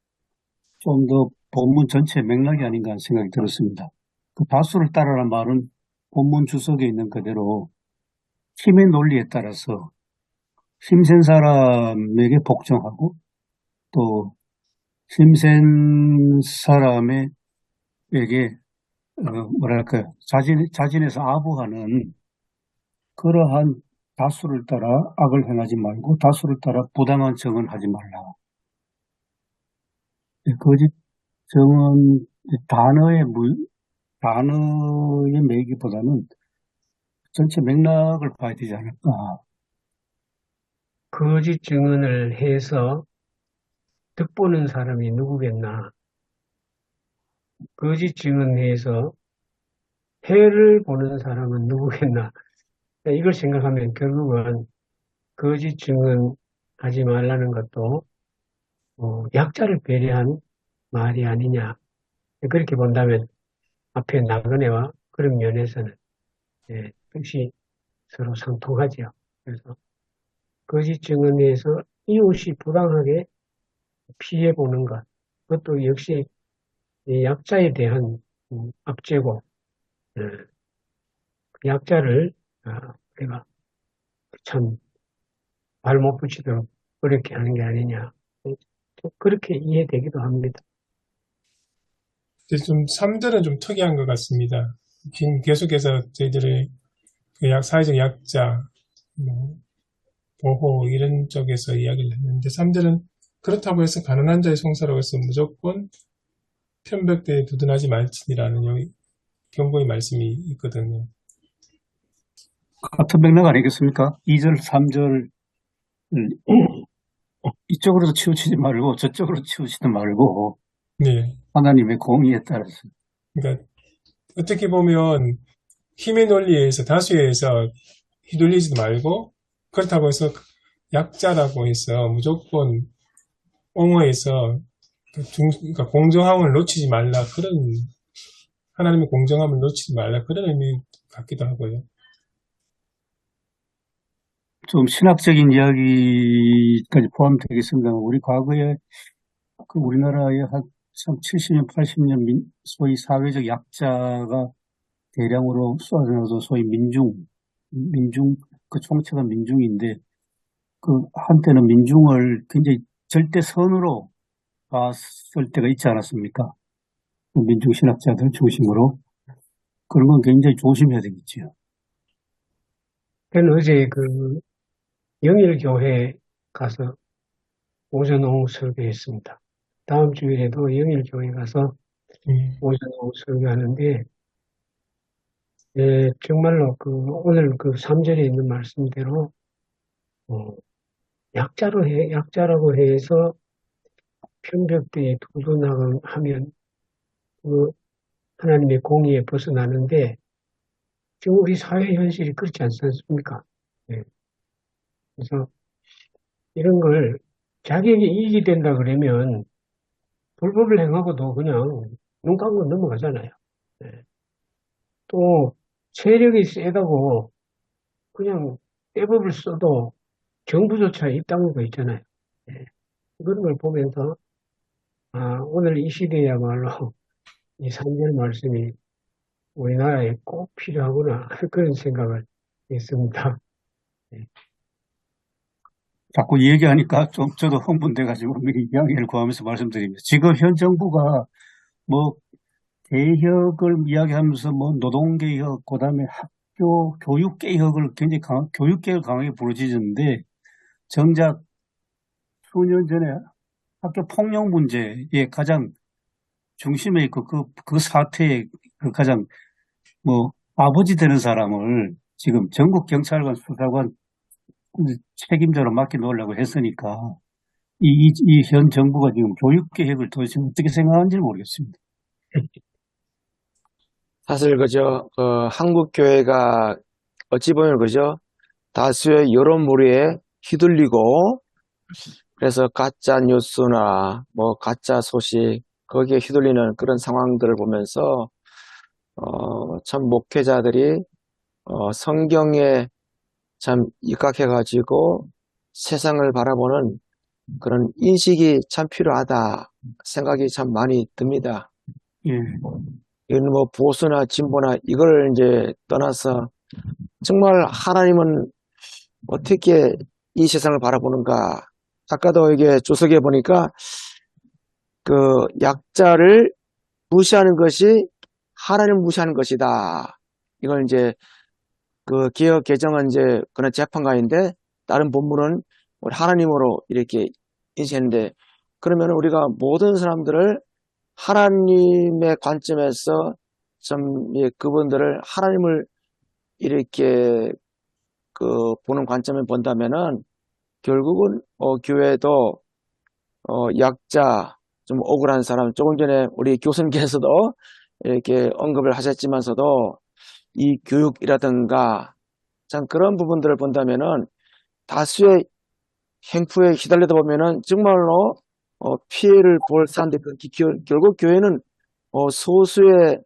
좀 더 본문 전체 맥락이 아닌가 하는 생각이 들었습니다. 그 다수를 따라라는 말은 본문 주석에 있는 그대로 힘의 논리에 따라서 힘센 사람에게 복종하고 또 힘센 사람에게 뭐랄까요, 자진해서 아부하는 그러한 다수를 따라 악을 행하지 말고 다수를 따라 부당한 증언하지 말라. 거짓 증언 단어의 매기보다는 전체 맥락을 봐야 되지 않을까. 거짓 증언을 해서 득보는 사람이 누구겠나? 거짓 증언해서 해를 보는 사람은 누구겠나? 이걸 생각하면 결국은 거짓 증언하지 말라는 것도 약자를 배려한 말이 아니냐. 그렇게 본다면 앞에 나그네와 그런 면에서는 뜻이 서로 상통하죠. 그래서 거짓 증언에서 이웃이 부당하게 피해보는 것, 그것도 역시 이 약자에 대한 압제고 그 약자를 우리가 참 발 못 붙이도록 그렇게 하는 게 아니냐. 또 그렇게 이해되기도 합니다. 근데 좀 3절은 좀 특이한 것 같습니다. 지금 계속해서 저희들의 그 사회적 약자, 뭐, 보호 이런 쪽에서 이야기를 했는데 3절은 그렇다고 해서 가난한 자의 송사라고 해서 무조건 편벽대에 두둔하지 말지니라는 경고의 말씀이 있거든요. 같은 맥락 아니겠습니까? 2절, 3절 이쪽으로 치우치지 말고 저쪽으로 치우치지 말고 네. 하나님의 공의에 따라서. 그러니까 어떻게 보면 힘의 논리에 의해서 다수에 의해서 휘둘리지도 말고 그렇다고 해서 약자라고 해서 무조건 옹호해서 그러니까 공정함을 놓치지 말라 그런 하나님의 공정함을 놓치지 말라 그런 의미 같기도 하고요. 좀 신학적인 이야기까지 포함되겠습니다. 우리 과거에 그 우리나라의 한 70년, 80년 소위 사회적 약자가 대량으로 쏟아져서 소위 민중 그 총체가 민중인데 그 한때는 민중을 굉장히 절대선으로 봤을 때가 있지 않았습니까? 그 민중 신학자들 중심으로 그런 건 굉장히 조심해야 되겠지요. 저는 어제 그 영일교회 가서 오전 오후 설교했습니다. 다음 주일에도 영일교회 가서 오전 오후 설교하는데 정말로 오늘 그 3절에 있는 말씀대로 약자라고 해서 편벽대에 두둔하면 그 하나님의 공의에 벗어나는데 지금 우리 사회 현실이 그렇지 않습니까? 그래서 이런 걸 자기에게 이익이 된다 그러면 불법을 행하고도 그냥 눈 감고 넘어가잖아요. 또 세력이 세다고 그냥 빼법을 써도 정부조차 입 다물고 있잖아요. 그런 걸 보면서 오늘 이 시대야말로 이 3절 말씀이 우리나라에 꼭 필요하구나 그런 생각을 했습니다. 자꾸 이 얘기하니까 좀 저도 흥분돼가지고 미리 양해를 구하면서 말씀드립니다. 지금 현 정부가 뭐 개혁을 이야기하면서 뭐 노동개혁, 그다음에 학교 교육개혁을 굉장히 교육개혁을 강하게 부르짖는데 정작 수년 전에 학교 폭력 문제의 가장 중심에 있고 그 사태의 그 가장 아버지 되는 사람을 지금 전국 경찰관 수사관 책임자로 맡겨놓으려고 했으니까 이 현 정부가 지금 교육 계획을 도대체 어떻게 생각하는지 모르겠습니다. 사실 그죠, 한국 교회가 어찌 보면 그죠, 다수의 여론몰이에 휘둘리고, 그래서 가짜 뉴스나 뭐 가짜 소식 거기에 휘둘리는 그런 상황들을 보면서 참 목회자들이 성경에 참 입각해가지고 세상을 바라보는 그런 인식이 참 필요하다 생각이 참 많이 듭니다. 예, 이건 뭐 보수나 진보나 이걸 이제 떠나서 정말 하나님은 어떻게 이 세상을 바라보는가. 아까도 이게 주석에 보니까 그 약자를 무시하는 것이 하나님을 무시하는 것이다. 이걸 이제 그 개혁 개정은 이제 그런 재판관인데 다른 본문은 우리 하나님으로 이렇게 인식했는데, 그러면 우리가 모든 사람들을 하나님의 관점에서 좀 그분들을 하나님을 이렇게 그 보는 관점을 본다면은 결국은 교회도 약자, 좀 억울한 사람, 조금 전에 우리 교수님께서도 이렇게 언급을 하셨지만서도 이 교육이라든가 참 그런 부분들을 본다면은 다수의 행포에 휘달리다 보면은 정말로 피해를 볼 사람들이 결국 교회는 소수의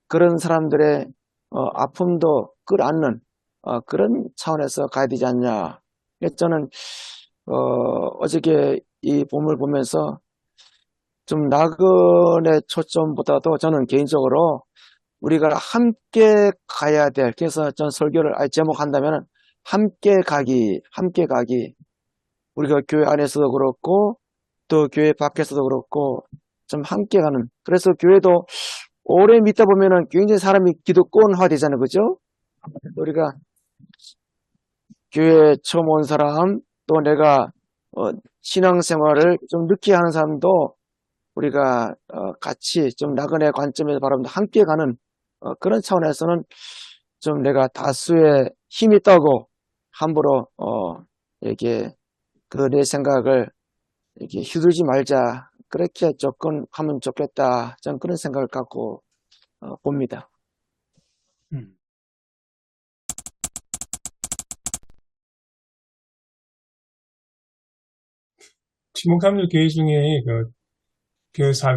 그런 사람들의 아픔도 끌어안는 그런 차원에서 가야 되지 않냐. 그래서 저는 어저께 이 본문을 보면서 좀 나그네 초점보다도 저는 개인적으로 우리가 함께 가야 될, 그래서 전 설교를 제목한다면 함께 가기. 우리가 교회 안에서도 그렇고 또 교회 밖에서도 그렇고 좀 함께 가는, 그래서 교회도 오래 믿다 보면은 굉장히 사람이 기득권화 되잖아요. 그죠? 우리가 교회 처음 온 사람, 또 내가 신앙생활을 좀 늦게 하는 사람도 우리가 같이 좀 나그네 관점에서 바라보면 함께 가는 그런 차원에서는 좀 내가 다수의 힘이 있다고 함부로 이렇게 그 내 생각을 이렇게 휘둘지 말자, 그렇게 접근하면 좋겠다, 저는 그런 생각을 갖고 봅니다. 지목사님들 교회 중에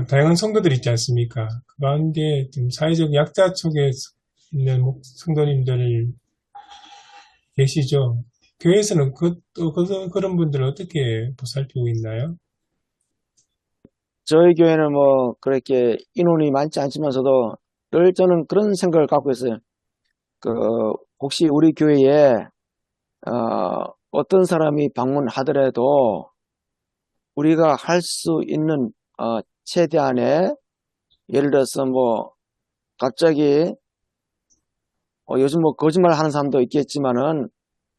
다양한 성도들 있지 않습니까? 그 가운데 좀 사회적 약자 쪽에 있는 성도님들 계시죠? 교회에서는 그런 분들을 어떻게 보살피고 있나요? 저희 교회는 뭐 그렇게 인원이 많지 않지만서도 늘 저는 그런 생각을 갖고 있어요. 혹시 우리 교회에 어떤 사람이 방문하더라도 우리가 할 수 있는 최대한의, 예를 들어서 뭐 갑자기 요즘 뭐 거짓말 하는 사람도 있겠지만은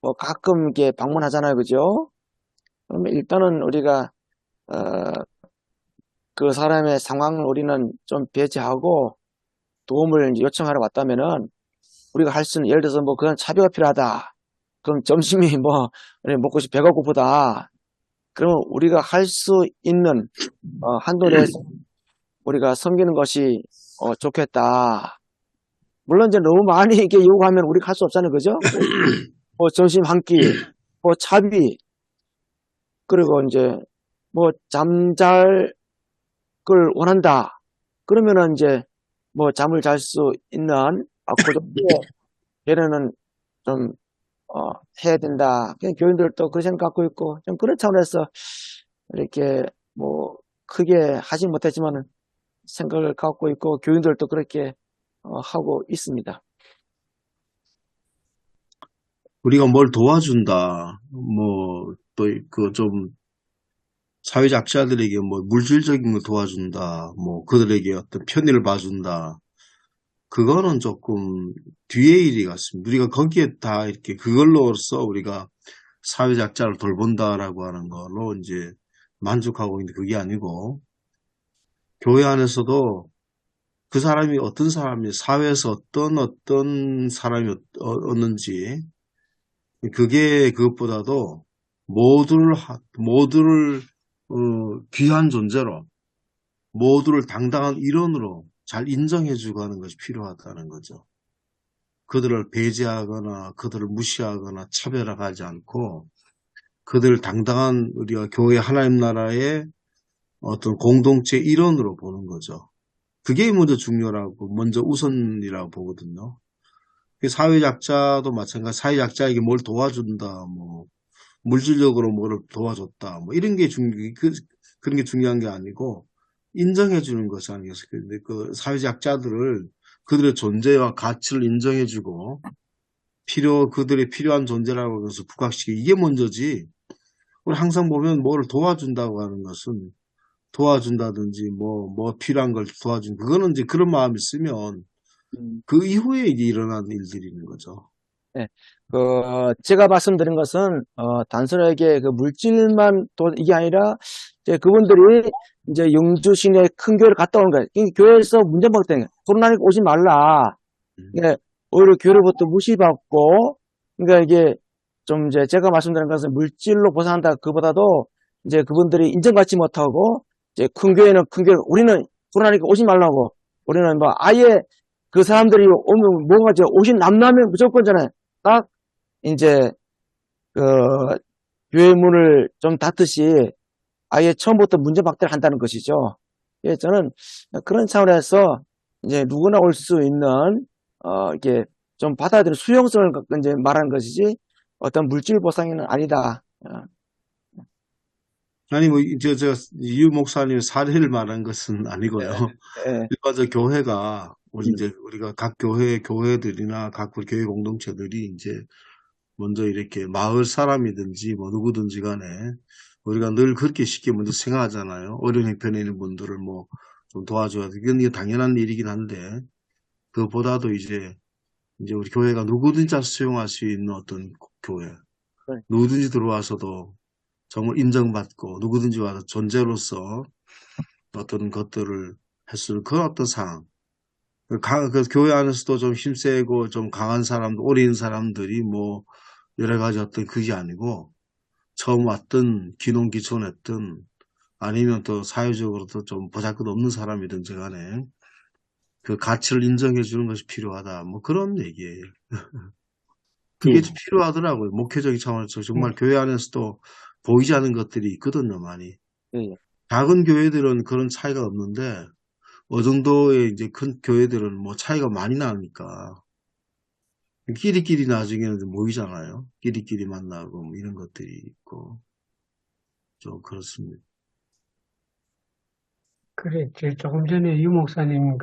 뭐 가끔 이렇게 방문하잖아요. 그죠? 그러면 일단은 우리가 그 사람의 상황을 우리는 좀 배제하고 도움을 이제 요청하러 왔다면은 우리가 할 수 있는, 예를 들어서 뭐 그런 차비가 필요하다. 그럼 점심이 뭐 먹고 싶어, 배가 고프다. 그러면 우리가 할 수 있는 한도 내에서 우리가 섬기는 것이 좋겠다. 물론 이제 너무 많이 이렇게 요구하면 우리가 할 수 없잖아요. 그죠? 뭐 점심 한 끼, 뭐 차비, 그리고 이제 뭐 잠잘 걸 원한다. 그러면은 이제 뭐 잠을 잘 수 있는 그 정도의 배려는 좀 해야 된다. 그냥 교인들도 그런 생각 갖고 있고, 좀 그런 차원에서 이렇게 뭐 크게 하지 못했지만은 생각을 갖고 있고, 교인들도 그렇게 하고 있습니다. 우리가 뭘 도와준다, 뭐, 또, 좀, 사회작자들에게 뭐, 물질적인 거 도와준다, 뭐, 그들에게 어떤 편의를 봐준다. 그거는 조금 뒤의 일이 같습니다. 우리가 거기에 다 이렇게 그걸로써 우리가 사회작자를 돌본다라고 하는 걸로 이제 만족하고 있는데 그게 아니고 교회 안에서도 그 사람이 어떤 사람이 사회에서 어떤 사람이 었는지 그게 그것보다도 모두를 귀한 존재로 모두를 당당한 일원으로 잘 인정해주고 하는 것이 필요하다는 거죠. 그들을 배제하거나 그들을 무시하거나 차별화하지 않고 그들을 당당한 우리가 교회 하나님 나라의 어떤 공동체 일원으로 보는 거죠. 그게 먼저 중요하고 먼저 우선이라고 보거든요. 사회약자도 마찬가지. 사회약자에게 뭘 도와준다, 뭐 물질적으로 뭐를 도와줬다, 뭐 이런 게 그런 게 중요한 게 아니고 인정해 주는 것이 아니겠어요. 근데 그 사회약자들을 그들의 존재와 가치를 인정해주고 그들의 필요한 존재라고 해서 부각시키기 이게 먼저지. 우리 항상 보면 뭐를 도와준다고 하는 것은 도와준다든지 뭐 필요한 걸 도와준 그거는 이제 그런 마음이 있으면 그 이후에 이제 일어난 일들인 거죠. 네. 제가 말씀드린 것은, 단순하게 그 물질만 이게 아니라, 이제 그분들이 이제 영주 시내 큰 교회를 갔다 오는 거예요. 교회에서 문제 먹을 때, 코로나19 오지 말라. 예, 오히려 교회로부터 무시받고, 그러니까 이게 좀 이제 제가 말씀드린 것은 물질로 보상한다. 그보다도 이제 그분들이 인정받지 못하고, 이제 큰 교회는 우리는 코로나19 오지 말라고, 우리는 뭐 아예 그 사람들이 오면 뭐가 오신 남라면 무조건잖아요. 딱 이제 그 교회 문을 좀 닫듯이 아예 처음부터 문제 박대를 한다는 것이죠. 예, 저는 그런 차원에서 이제 누구나 올 수 있는 이게 좀 받아들일 수용성을 갖고 이제 말하는 것이지 어떤 물질 보상은 아니다. 아니 유 목사님 사례를 말한 것은 아니고요. 예, 일반적 교회가 우리가 각 교회들이나 각 교회 공동체들이 이제 먼저 이렇게 마을 사람이든지 뭐 누구든지 간에 우리가 늘 그렇게 쉽게 먼저 생각하잖아요. 어려운 형편에 있는 분들을 뭐 좀 도와줘야 돼. 이건 당연한 일이긴 한데 그보다도 이제 우리 교회가 누구든지 수용할 수 있는 어떤 교회, 네. 누구든지 들어와서도 정말 인정받고 누구든지 와서 존재로서 어떤 것들을 할 수 있는 그런 어떤 상황. 그 교회 안에서도 좀 힘세고 좀 강한 사람들, 오래 있는 사람들이 뭐 여러 가지 어떤 그게 아니고 처음 왔든 귀농귀촌했든 아니면 또 사회적으로도 좀 보잘것 없는 사람이든지 간에 그 가치를 인정해 주는 것이 필요하다. 뭐 그런 얘기예요. 그게 예. 좀 필요하더라고요. 목회적인 차원에서 정말 교회 안에서도 보이지 않는 것들이 있거든요, 많이. 예. 작은 교회들은 그런 차이가 없는데 어느 정도의 이제 큰 교회들은 뭐 차이가 많이 나니까 끼리끼리 나중에는 좀 모이잖아요. 끼리끼리 만나고 뭐 이런 것들이 있고 좀 그렇습니다. 그래, 조금 전에 유 목사님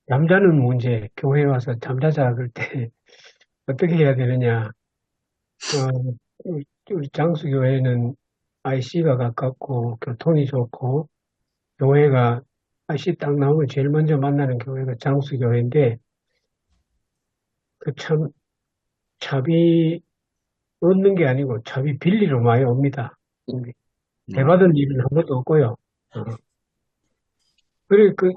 잠자는 문제, 교회에 와서 잠자자 그럴 때 어떻게 해야 되느냐. 우리 장수교회는 IC가 가깝고 교통이 좋고 교회가 IC 딱 나오면 제일 먼저 만나는 교회가 장수교회인데 참 차비 얻는 게 아니고 차비 빌리러 많이 옵니다. 대받은 일은 한 번도 없고요. 그리고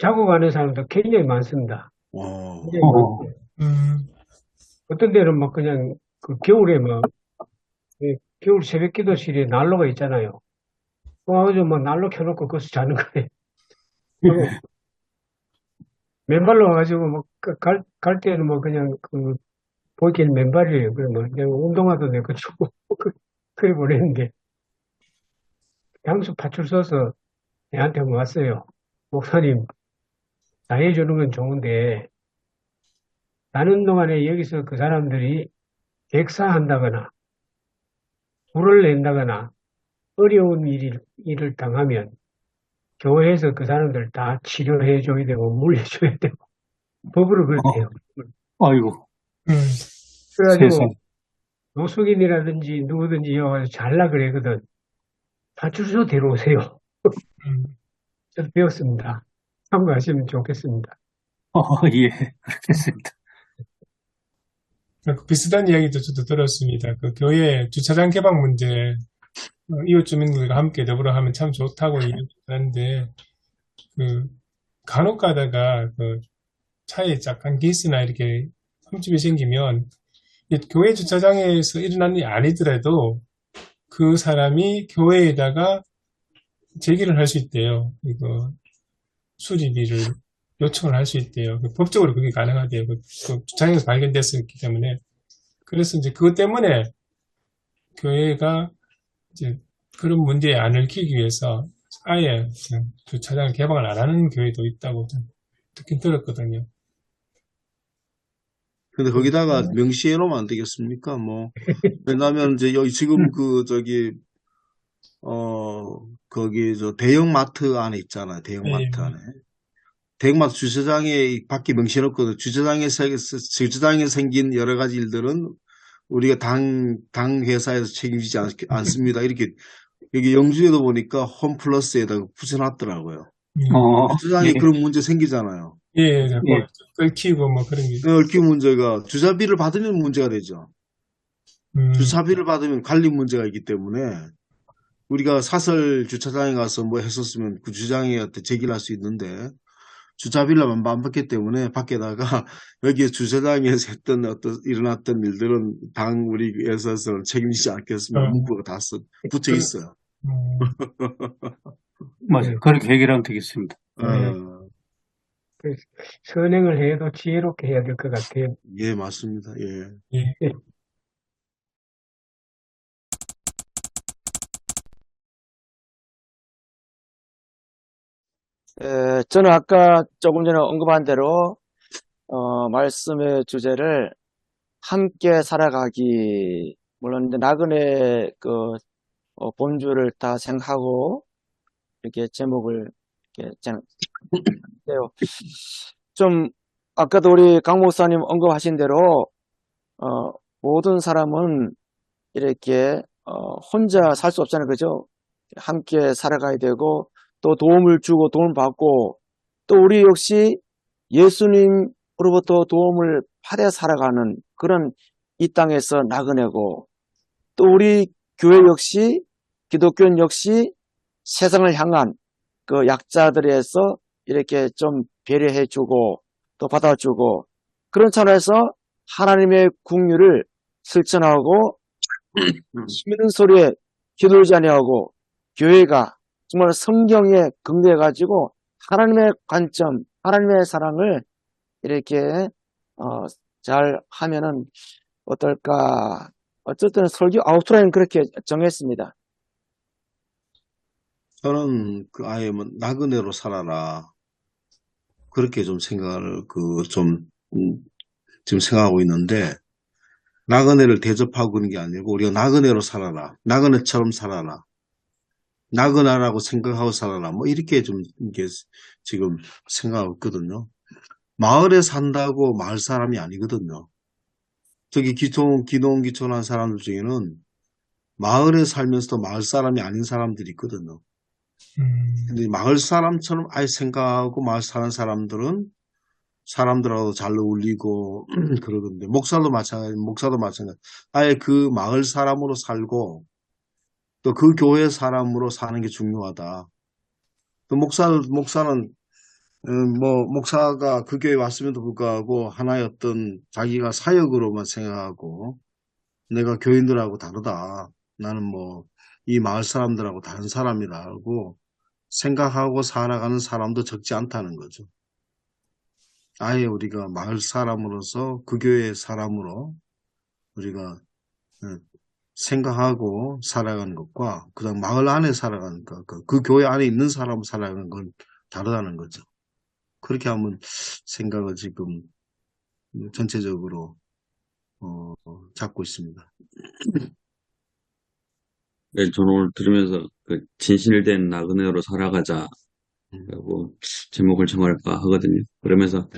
자고 가는 사람도 굉장히 많습니다. 굉장히 많고 어떤 데는 막 그냥 겨울에 겨울 새벽 기도실에 난로가 있잖아요. 와가지고 막 난로 켜놓고 거기서 자는 거예요. 그리고 맨발로 와가지고 갈 때는 뭐 그냥 보이길 맨발이에요. 그래 뭐 그냥 운동화도 내고 주고 그래 보냈는데 향수 파출소에서 내한테 왔어요. 목사님, 당해주는 건 좋은데 가는 동안에 여기서 그 사람들이 객사한다거나 불을 낸다거나 어려운 일을 당하면 교회에서 그 사람들 다 치료해줘야 되고 물려줘야 되고 법으로 그렇대요. 아이고, 그래가지고 세상. 노숙인이라든지 누구든지 와서 잘라 그래거든. 파출소 데려오세요. 저도 배웠습니다. 참고하시면 좋겠습니다. 예, 그렇겠습니다. 그 비슷한 이야기도 저도 들었습니다. 그 교회 주차장 개방 문제, 이웃 주민들과 함께 더불어 하면 참 좋다고 얘기하는데, 그, 간혹 가다가 그 차에 약간 기스나 이렇게 흠집이 생기면, 이 교회 주차장에서 일어난 일이 아니더라도 그 사람이 교회에다가 제기를 할 수 있대요. 이거 수리비를 요청을 할 수 있대요. 법적으로 그게 가능하대요. 그 주차장에서 발견됐었기 때문에. 그래서 이제 그것 때문에 교회가 이제 그런 문제에 안 얽히기 위해서 아예 그냥 주차장 개방을 안 하는 교회도 있다고 좀 듣긴 들었거든요. 근데 거기다가 명시해 놓으면 안 되겠습니까? 뭐, 왜냐면 이제 여기 지금 거기 대형마트 안에 있잖아요. 대형마트 예, 안에. 대형마트 주차장에 밖에 명시해 놓거든. 주차장에 생긴 여러 가지 일들은 우리가 당 회사에서 책임지지 않습니다. 이렇게 여기 영주에도 보니까 홈플러스에다가 붙여놨더라고요. 주차장에 예, 그런 문제 생기잖아요. 예, 예. 끓기고 뭐 그런 게. 얽힌 문제가 주차비를 받으면 문제가 되죠. 주차비를 받으면 관리 문제가 있기 때문에 우리가 사설 주차장에 가서 뭐 했었으면 그 주차장에 제기를 할 수 있는데 주차비를 안 받기 때문에 밖에다가 여기에 주차장에서 일어났던 일들은 우리 회사에서는 책임지지 않겠습니다. 문구가 다 붙여 있어요. 맞아요. 그렇게 해결하면 되겠습니다. 선행을 해도 지혜롭게 해야 될 것 같아요. 예, 맞습니다. 예. 예. 저는 아까 조금 전에 언급한 대로 말씀의 주제를 함께 살아가기, 물론 이제 나그네 본주를 다 생각하고 이렇게 제목을 이렇게 정했어요. 좀 아까도 우리 강 목사님 언급하신 대로 모든 사람은 이렇게 혼자 살 수 없잖아요, 그죠? 함께 살아가야 되고 또 도움을 주고 도움을 받고 또 우리 역시 예수님으로부터 도움을 받아 살아가는 그런 이 땅에서 나그네고 또 우리 교회 역시 기독교인 역시 세상을 향한 그 약자들에서 이렇게 좀 배려해주고 또 받아주고 그런 차원에서 하나님의 국률을 실천하고 힘있는 소리에 휘둘리지 아니하고 교회가 정말 성경에 근거해가지고 하나님의 관점, 하나님의 사랑을 이렇게 잘 하면은 어떨까? 어쨌든 설교 아웃라인 그렇게 정했습니다. 저는 아예 뭐 나그네로 살아라 그렇게 좀 생각을 지금 생각하고 있는데 나그네를 대접하고 그런 게 아니고 우리가 나그네로 살아라, 나그네처럼 살아라, 나그네라고 생각하고 살아라 뭐 이렇게 좀 이게 지금 생각하고 있거든요. 마을에 산다고 마을 사람이 아니거든요. 저기 기농기촌한 사람들 중에는 마을에 살면서도 마을 사람이 아닌 사람들이 있거든요. 근데 마을 사람처럼 아예 생각하고 마을 사는 사람들은 사람들하고 잘 어울리고 그러던데 목사도 마찬가지. 아예 그 마을 사람으로 살고 또 그 교회 사람으로 사는 게 중요하다. 또 목사는 목사가 그 교회에 왔음에도 불구하고 하나의 어떤 자기가 사역으로만 생각하고 내가 교인들하고 다르다. 나는 이 마을 사람들하고 다른 사람이라고 생각하고 살아가는 사람도 적지 않다는 거죠. 아예 우리가 마을 사람으로서 그 교회 사람으로 우리가 생각하고 살아가는 것과 그다음 마을 안에 살아가는 것, 그 교회 안에 있는 사람으로 살아가는 건 다르다는 거죠. 그렇게 한번 생각을 지금 전체적으로 잡고 있습니다. 네, 저는 오늘 들으면서 그 진실된 나그네로 살아가자라고 제목을 정할까 하거든요. 그러면서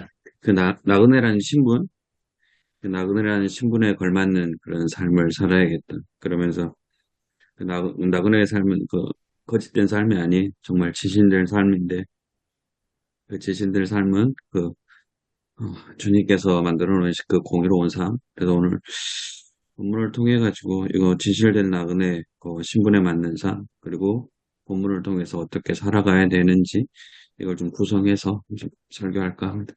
그 나그네라는 신분, 그 나그네라는 신분에 걸맞는 그런 삶을 살아야겠다. 그러면서 그 나그네의 삶은 그 거짓된 삶이 아닌 정말 진실된 삶인데 그 진실된 삶은 그 주님께서 만들어 놓으신 그 공의로운 삶. 그래서 오늘 본문을 통해 가지고 이거 진실된 나그네 그 신분에 맞는 삶, 그리고 본문을 통해서 어떻게 살아가야 되는지 이걸 좀 구성해서 좀 설교할까 합니다.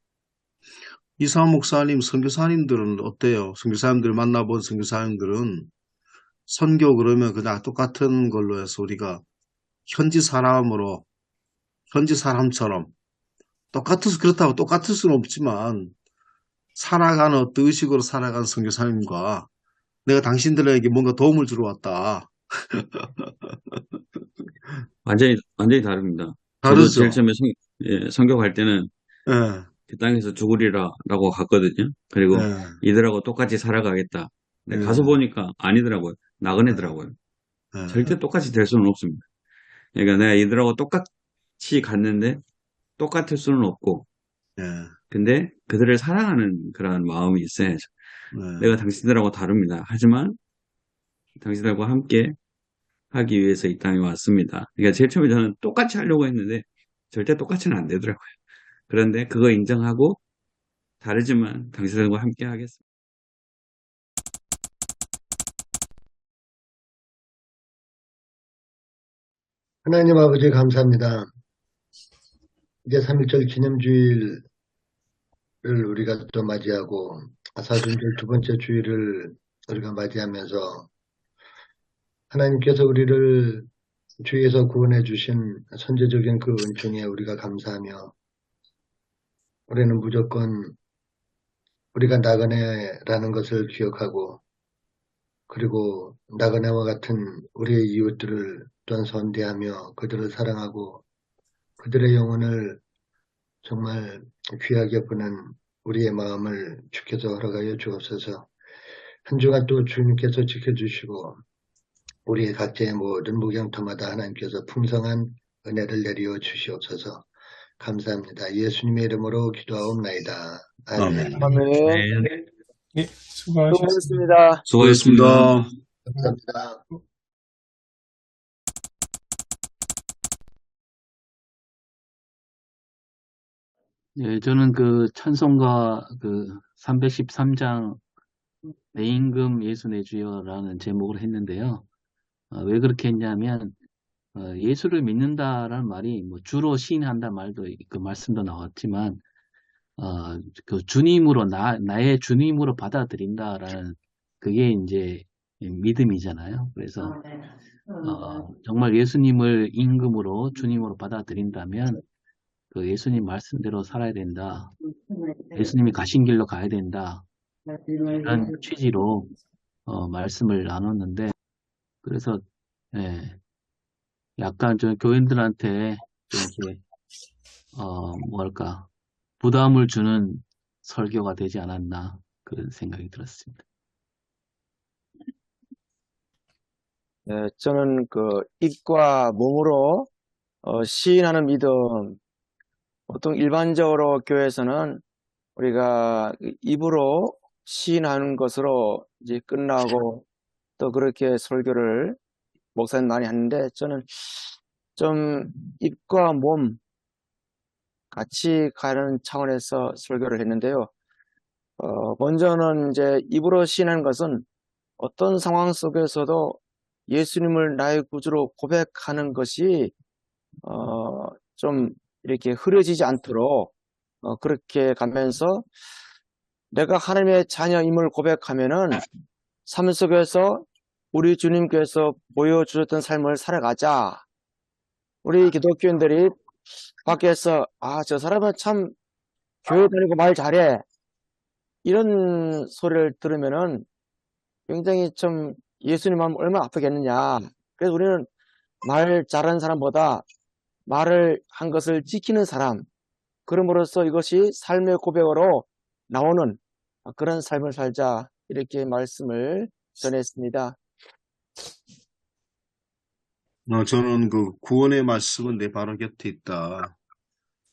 이사 목사님, 선교사님들은 어때요? 선교사님들 만나본 선교사님들은 선교 그러면 그냥 똑같은 걸로 해서 우리가 현지 사람으로, 현지 사람처럼 그렇다고 똑같을 수는 없지만 살아가는 어떤 의식으로 살아가는 선교사님과 내가 당신들에게 뭔가 도움을 주러 왔다. 완전히 다릅니다. 저도 제일 다르죠? 처음에 성교 갈 때는 예, 그 땅에서 죽으리라라고 갔거든요. 그리고 예, 이들하고 똑같이 살아가겠다. 근데 가서 예, 보니까 아니더라고요. 나그네더라고요. 예, 절대 똑같이 될 수는 없습니다. 그러니까 내가 이들하고 똑같이 갔는데 똑같을 수는 없고, 예, 근데 그들을 사랑하는 그런 마음이 있어야죠. 내가 예. 당신들하고 다릅니다. 하지만 당신들과 함께 하기 위해서 이 땅에 왔습니다. 그러니까 제일 처음에 저는 똑같이 하려고 했는데 절대 똑같이는 안 되더라고요. 그런데 그거 인정하고 다르지만 당신들과 함께 하겠습니다. 하나님 아버지 감사합니다. 이제 3.1절 기념주일을 우리가 또 맞이하고 사순절 두 번째 주일을 우리가 맞이하면서 하나님께서 우리를 주위에서 구원해 주신 선제적인 그 은총에 우리가 감사하며 우리는 무조건 우리가 나그네라는 것을 기억하고 그리고 나그네와 같은 우리의 이웃들을 또한 선대하며 그들을 사랑하고 그들의 영혼을 정말 귀하게 보는 우리의 마음을 주께서 허락하여 주옵소서. 한 주간 또 주님께서 지켜주시고 우리의 각자의 모든 목양터마다 하나님께서 풍성한 은혜를 내리어 주시옵소서. 감사합니다. 예수님의 이름으로 기도하옵나이다. 아멘. 아멘. 아멘. 네, 수고하셨습니다. 수고하셨습니다. 수고하셨습니다. 감사합니다. 네, 저는 그 찬송가 그 313장 내 임금 예수 내 주여라는 제목을 했는데요. 왜 그렇게 했냐면 예수를 믿는다라는 말이 뭐 주로 시인한다 말도 그 말씀도 나왔지만 그 주님으로 나의 주님으로 받아들인다라는 그게 이제 믿음이잖아요. 그래서 정말 예수님을 임금으로 주님으로 받아들인다면 그 예수님 말씀대로 살아야 된다. 예수님이 가신 길로 가야 된다. 이런 취지로 말씀을 나눴는데 그래서 예, 약간 좀 교인들한테 좀 이렇게 뭐랄까 부담을 주는 설교가 되지 않았나 그런 생각이 들었습니다. 네, 저는 그 입과 몸으로 시인하는 믿음, 보통 일반적으로 교회에서는 우리가 입으로 시인하는 것으로 이제 끝나고 또 그렇게 설교를 목사님 많이 하는데 저는 좀 입과 몸 같이 가는 차원에서 설교를 했는데요. 먼저는 이제 입으로 시인하는 것은 어떤 상황 속에서도 예수님을 나의 구주로 고백하는 것이 좀 이렇게 흐려지지 않도록 그렇게 가면서 내가 하나님의 자녀임을 고백하면은 삶 속에서 우리 주님께서 보여주셨던 삶을 살아가자. 우리 기독교인들이 밖에서 저 사람은 참 교회 다니고 말 잘해. 이런 소리를 들으면은 굉장히 좀 예수님 마음 얼마나 아프겠느냐. 그래서 우리는 말 잘하는 사람보다 말을 한 것을 지키는 사람, 그럼으로써 이것이 삶의 고백으로 나오는 그런 삶을 살자 이렇게 말씀을 전했습니다. 저는 그 구원의 말씀은 내 바로 곁에 있다.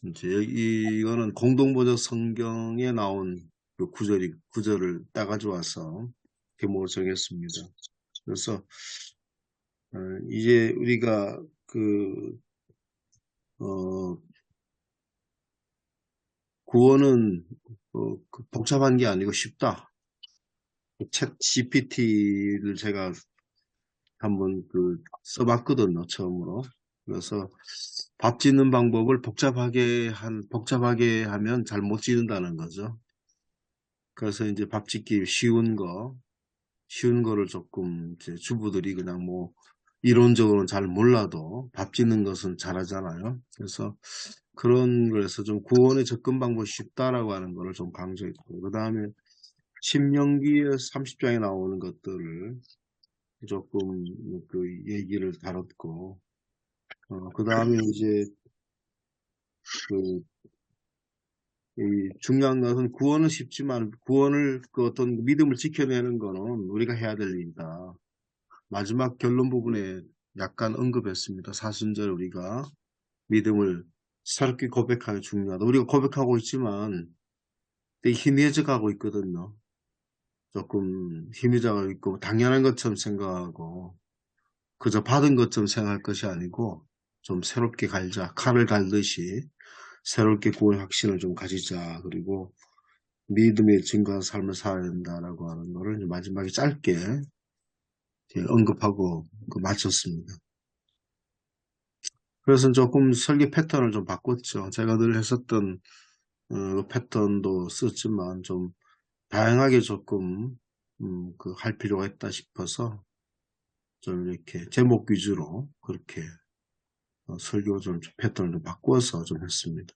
이제 이거는 공동번역 성경에 나온 그 구절을 따가지고 와서 제목을 정했습니다. 그래서 이제 우리가 구원은 복잡한 게 아니고 쉽다. 챗 GPT를 제가 한번 써봤거든요, 처음으로. 그래서 밥 짓는 방법을 복잡하게 하면 잘 못 짓는다는 거죠. 그래서 이제 밥 짓기 쉬운 거를 조금 이제 주부들이 그냥 뭐 이론적으로는 잘 몰라도 밥 짓는 것은 잘하잖아요. 그래서 그런 거에서 좀 구원의 접근 방법이 쉽다라고 하는 거를 좀 강조했고, 그 다음에 신명기의 30장에 나오는 것들을 조금 얘기를 다뤘고, 그 다음에 이제 이 중요한 것은 구원은 쉽지만 어떤 믿음을 지켜내는 거는 우리가 해야 될 일이다. 마지막 결론 부분에 약간 언급했습니다. 사순절 우리가 믿음을 새롭게 고백하는 게 중요하다. 우리가 고백하고 있지만 되게 희미해져 가고 있거든요. 조금 희미해져 가고 있고 당연한 것처럼 생각하고 그저 받은 것처럼 생각할 것이 아니고 좀 새롭게 갈자. 칼을 갈듯이 새롭게 구원의 확신을 좀 가지자. 그리고 믿음의 증거한 삶을 살아야 된다라고 하는 거를 이제 마지막에 짧게 언급하고 마쳤습니다. 그래서 조금 설계 패턴을 좀 바꿨죠. 제가 늘 했었던 패턴도 썼지만 좀 다양하게 조금 할 필요가 있다 싶어서 좀 이렇게 제목 위주로 그렇게 설교 좀 패턴을 좀 바꿔서 좀 했습니다.